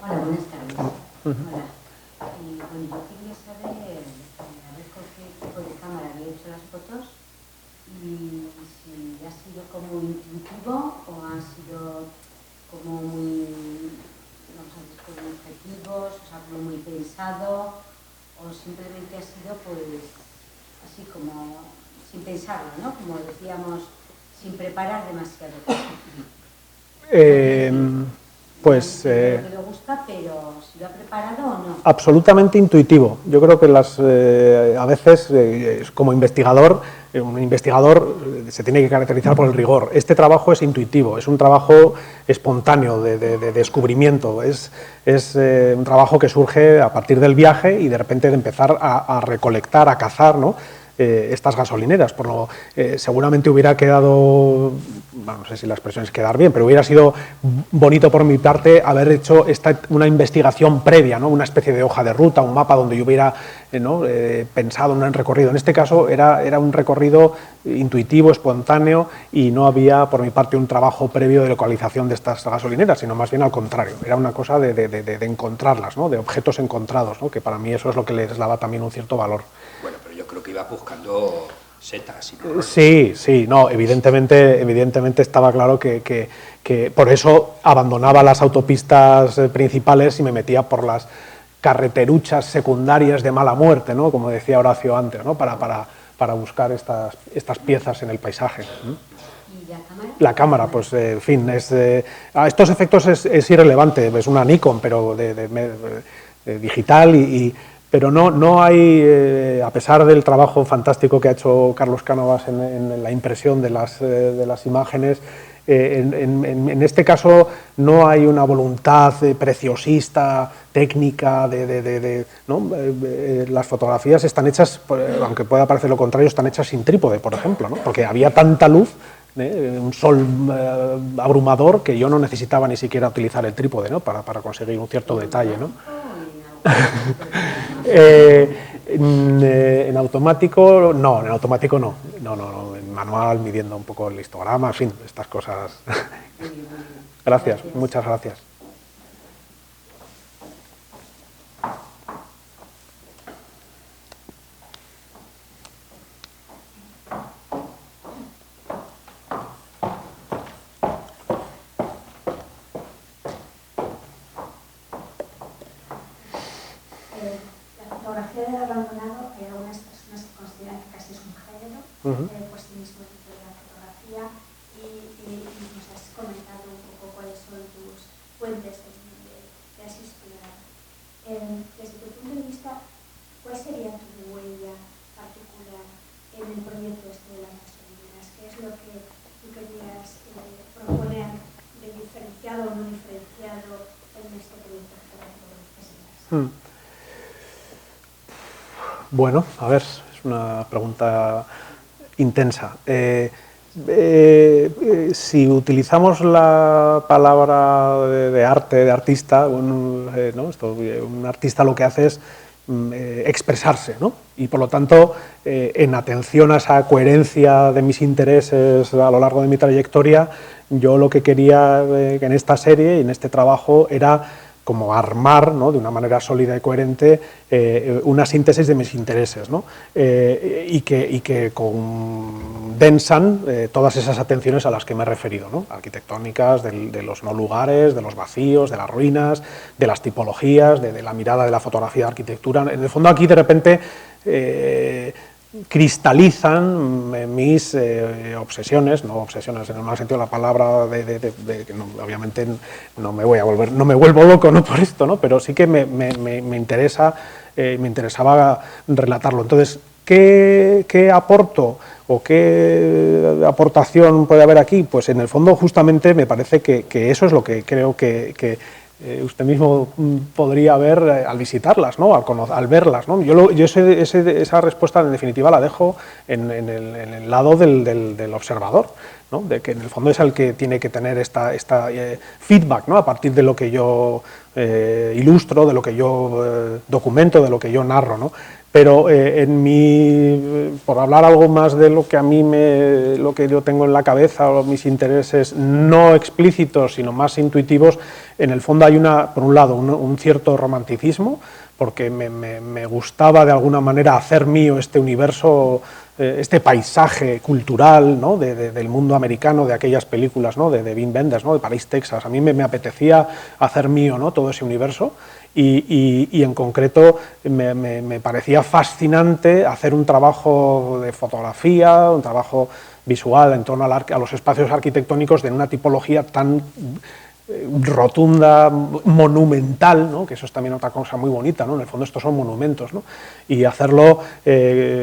Hola, buenas tardes. Hola. Bueno, yo quería saber a ver con qué tipo de cámara había hecho las fotos y si ha sido como intuitivo o ha sido como muy, vamos a decir, como objetivos, o sea, como muy pensado, o simplemente ha sido pues así como sin pensarlo, ¿no? Como decíamos, sin preparar demasiado. Pues que le gusta, pero si lo ha preparado o no. Absolutamente intuitivo. Yo creo que a veces, como investigador, un investigador se tiene que caracterizar por el rigor. Este trabajo es intuitivo, es un trabajo espontáneo, de descubrimiento. Es un trabajo que surge a partir del viaje y de repente de empezar a recolectar, a cazar, ¿no? Estas gasolineras. Seguramente hubiera quedado, bueno, no sé si la expresión es quedar bien, pero hubiera sido bonito por mi parte haber hecho una investigación previa, ¿no? Una especie de hoja de ruta, un mapa donde yo hubiera pensado en un recorrido. En este caso era un recorrido intuitivo, espontáneo, y no había por mi parte un trabajo previo de localización de estas gasolineras, sino más bien al contrario. Era una cosa de encontrarlas, ¿no? De objetos encontrados, ¿no? Que para mí eso es lo que les daba también un cierto valor. Bueno, pero yo creo que iba buscando setas. Sí, no, evidentemente estaba claro que por eso abandonaba las autopistas principales y me metía por las carreteruchas secundarias de mala muerte, ¿no? Como decía Horacio antes, ¿no? Para buscar estas piezas en el paisaje. ¿Y la cámara? La cámara, pues, en fin, a estos efectos es irrelevante, es una Nikon, pero digital pero no hay, a pesar del trabajo fantástico que ha hecho Carlos Cánovas en la impresión de las imágenes, en este caso no hay una voluntad preciosista, técnica, ¿no? Las fotografías están hechas, aunque pueda parecer lo contrario, están hechas sin trípode, por ejemplo, ¿no? Porque había tanta luz, un sol abrumador, que yo no necesitaba ni siquiera utilizar el trípode, ¿no? para conseguir un cierto detalle, ¿no? En automático no, en manual, midiendo un poco el histograma, en fin, estas cosas. Gracias, muchas gracias. Del abandonado, hay algunas personas que consideran que casi es un género, por sí mismo dentro de la fotografía, y nos has comentado un poco cuáles son tus fuentes en donde te has inspirado. Desde tu punto de vista, ¿cuál sería tu huella particular en el proyecto de las gasolineras? ¿Qué es lo que tú querías proponer de diferenciado o no diferenciado en este proyecto fotográfico que presentas? Bueno, a ver, es una pregunta intensa. Si utilizamos la palabra de arte, de artista, un artista lo que hace es expresarse, ¿no? Y por lo tanto, en atención a esa coherencia de mis intereses a lo largo de mi trayectoria, yo lo que quería en esta serie y en este trabajo era como armar, ¿no?, de una manera sólida y coherente una síntesis de mis intereses, ¿no?, y que condensan todas esas atenciones a las que me he referido, ¿no?, arquitectónicas, de los no lugares, de los vacíos, de las ruinas, de las tipologías, de la mirada de la fotografía de arquitectura. En el fondo aquí de repente cristalizan mis obsesiones, no obsesiones en el mal sentido de la palabra, que no, obviamente no me vuelvo loco, ¿no?, por esto, ¿no?, pero sí que me interesaba relatarlo. Entonces, ¿qué aporto o qué aportación puede haber aquí? Pues en el fondo justamente me parece que eso es lo que creo que usted mismo podría ver al visitarlas, ¿no?, al verlas, ¿no? Yo esa respuesta en definitiva la dejo en el lado del observador, ¿no?, de que en el fondo es el que tiene que tener esta feedback, ¿no?, a partir de lo que yo ilustro, de lo que yo documento, de lo que yo narro, ¿no? Pero por hablar algo más de lo que a mí lo que yo tengo en la cabeza, o mis intereses no explícitos, sino más intuitivos, en el fondo hay por un lado, un cierto romanticismo, porque me gustaba de alguna manera hacer mío este universo, este paisaje cultural, ¿no?, del mundo americano, de aquellas películas, ¿no?, de Wim Wenders, ¿no?, de París, Texas. A mí me apetecía hacer mío, ¿no?, todo ese universo. Y en concreto me parecía fascinante hacer un trabajo de fotografía, un trabajo visual en torno a los espacios arquitectónicos de una tipología tan rotunda, monumental, ¿no?, que eso es también otra cosa muy bonita, ¿no?, en el fondo estos son monumentos, ¿no?, y hacerlo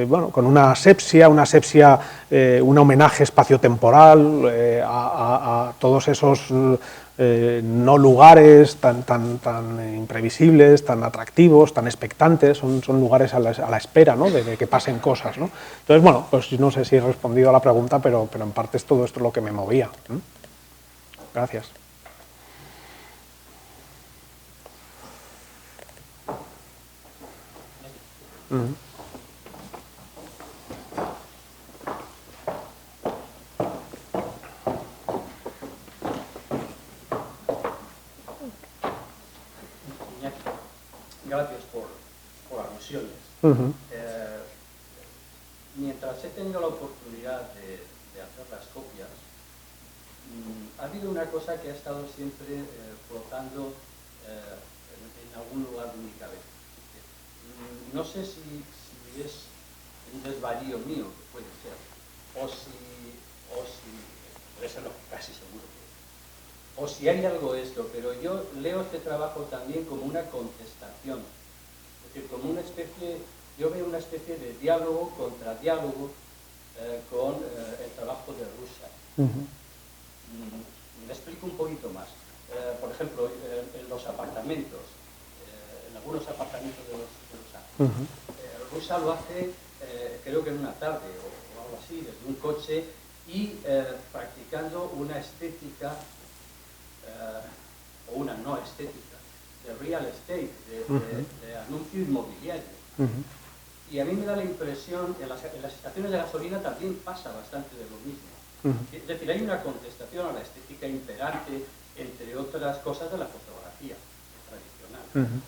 bueno, con una asepsia, un homenaje espaciotemporal a todos esos no lugares tan imprevisibles, tan atractivos, tan expectantes, son lugares a la espera, ¿no?, de que pasen cosas, ¿no? Entonces, bueno, pues no sé si he respondido a la pregunta, pero en parte es todo esto lo que me movía. Gracias. Gracias por alusiones. Mientras he tenido la oportunidad de hacer las copias, ha habido una cosa que ha estado siempre flotando en algún lugar de mi cabeza. No sé si es un desvarío mío, que puede ser, o si puede ser, casi seguro que o si hay algo de esto, pero yo leo este trabajo también como una contestación, es decir, como una especie, yo veo una especie de diálogo contra diálogo con el trabajo de Ruscha. Me explico un poquito más. Por ejemplo, en los apartamentos, en algunos apartamentos de los años, Ruscha lo hace, creo que en una tarde o algo así, desde un coche, y practicando una estética o una no estética de real estate, de anuncio inmobiliario. Y a mí me da la impresión, en las estaciones de gasolina también pasa bastante de lo mismo. Es decir, hay una contestación a la estética imperante, entre otras cosas, de la fotografía tradicional.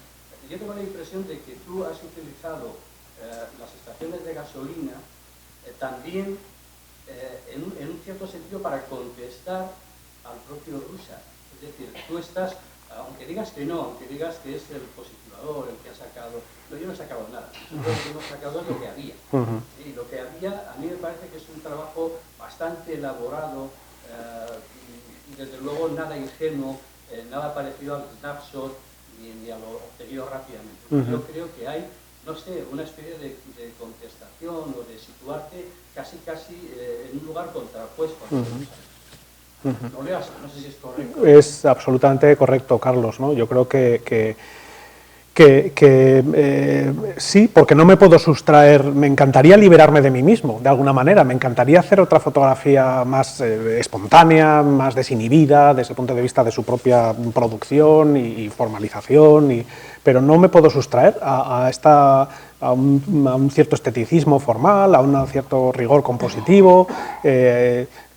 Yo tengo la impresión de que tú has utilizado las estaciones de gasolina también en un cierto sentido para contestar al propio Ruscha. Es decir, tú estás, aunque digas que no, aunque digas que es el positivador el que ha sacado, no, yo no he sacado nada, nosotros lo que hemos sacado es lo que había. Y lo que había, a mí me parece que es un trabajo bastante elaborado y desde luego nada ingenuo, nada parecido al snapshot ni a lo obtenido rápidamente. Yo creo que hay, no sé, una especie de contestación o de situarte casi en un lugar contrapuesto. No leas, no sé si es correcto. Es absolutamente correcto, Carlos, ¿no? Yo creo que sí, porque no me puedo sustraer, me encantaría liberarme de mí mismo, de alguna manera, me encantaría hacer otra fotografía más espontánea, más desinhibida, desde el punto de vista de su propia producción y formalización, pero no me puedo sustraer a un cierto esteticismo formal, a un cierto rigor compositivo,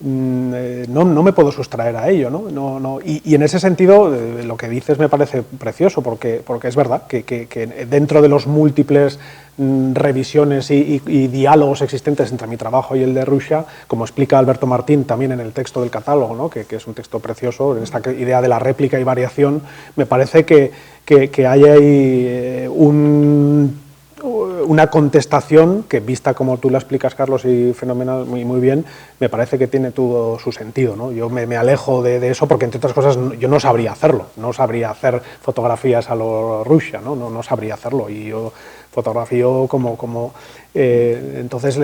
no me puedo sustraer a ello, ¿no? Y en ese sentido, lo que dices me parece precioso, porque es verdad que dentro de los múltiples revisiones y diálogos existentes entre mi trabajo y el de Russia, como explica Alberto Martín también en el texto del catálogo, ¿no? que es un texto precioso, en esta idea de la réplica y variación, me parece que hay ahí una contestación que, vista como tú la explicas, Carlos, y fenomenal, muy bien, me parece que tiene todo su sentido, ¿no? Yo me alejo de eso porque, entre otras cosas, yo no sabría hacerlo, no sabría hacer fotografías a lo Russia, no sabría hacerlo, y yo fotografío entonces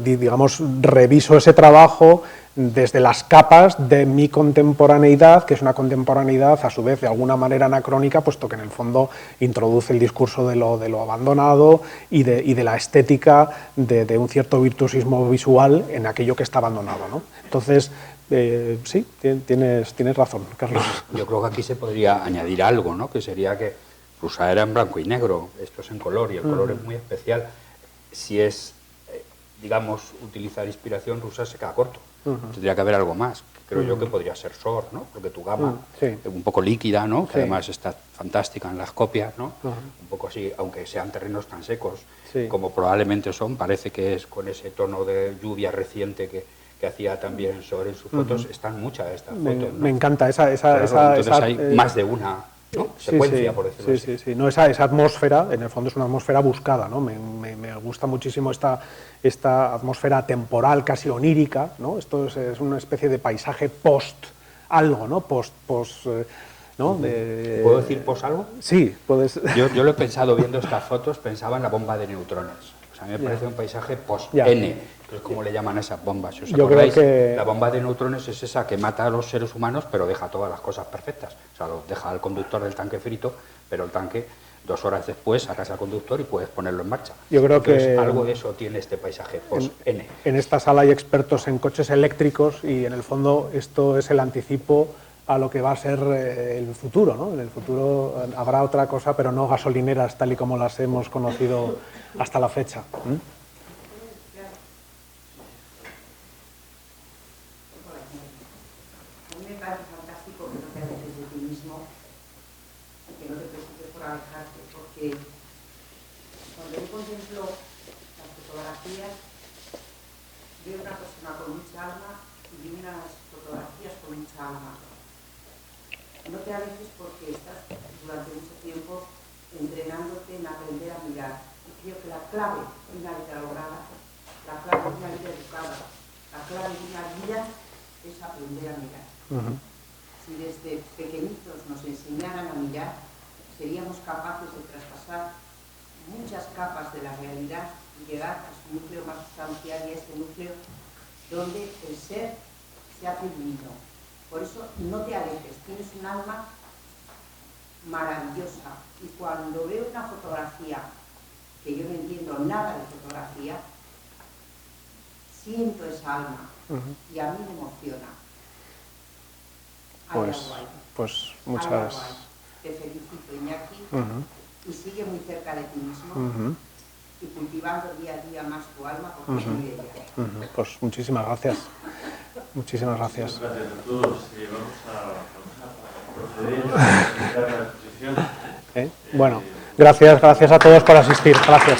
digamos, reviso ese trabajo desde las capas de mi contemporaneidad, que es una contemporaneidad a su vez de alguna manera anacrónica, puesto que en el fondo introduce el discurso de lo abandonado y de la estética de un cierto virtuosismo visual en aquello que está abandonado, ¿no? Entonces, sí, tienes razón, Carlos. Yo creo que aquí se podría añadir algo, ¿no? Que sería que Russia era en blanco y negro, esto es en color, y el color es muy especial. Si es, digamos, utilizar inspiración rusa, se queda corto. Tendría que haber algo más. Creo yo que podría ser SOR, ¿no? Porque tu gama es un poco líquida, ¿no? Que además está fantástica en las copias, ¿no? Un poco así, aunque sean terrenos tan secos como probablemente son, parece que es con ese tono de lluvia reciente que hacía también SOR en sus fotos. Están muchas de estas fotos, ¿no? Me encanta entonces hay más de una, ¿no? Secuencia, por decirlo así. Sí. No, esa atmósfera, en el fondo es una atmósfera buscada, ¿no? Me gusta muchísimo esta atmósfera temporal, casi onírica, ¿no? Esto es una especie de paisaje post-algo, ¿no? ¿no? ¿Puedo decir post algo? Sí, puedes. Yo lo he pensado viendo estas fotos, pensaba en la bomba de neutrones. O sea, a mí me parece un paisaje post-N, que es como le llaman a esas bombas. Si os acordáis, la bomba de neutrones es esa que mata a los seres humanos, pero deja todas las cosas perfectas. O sea, lo deja al conductor del tanque frito, pero el tanque, 2 horas después, sacas al conductor y puedes ponerlo en marcha. Yo creo Entonces, que algo de eso tiene este paisaje post-N. En esta sala hay expertos en coches eléctricos y, en el fondo, esto es el anticipo a lo que va a ser el futuro, ¿no? En el futuro habrá otra cosa, pero no gasolineras tal y como las hemos conocido hasta la fecha. Porque cuando yo contemplo las fotografías, veo una persona con mucha alma y veo unas fotografías con mucha alma. No te alejes porque estás durante mucho tiempo entrenándote en aprender a mirar. Y creo que la clave de una vida lograda, la clave de una vida educada, la clave de una vida es aprender a mirar. Si desde pequeñitos nos enseñaran a mirar, seríamos capaces de traspasar muchas capas de la realidad y llegar a su núcleo más sustancial, y ese núcleo donde el ser se hace divino. Por eso no te alejes, tienes un alma maravillosa, y cuando veo una fotografía, que yo no entiendo nada de fotografía, siento esa alma y a mí me emociona. Pues muchas... Te felicito, Iñaki, y sigue muy cerca de ti mismo y cultivando día a día más tu alma, porque es muy bella. Pues muchísimas gracias. Muchísimas gracias. Gracias a todos. Vamos a proceder a la exposición. Bueno, gracias a todos por asistir. Gracias.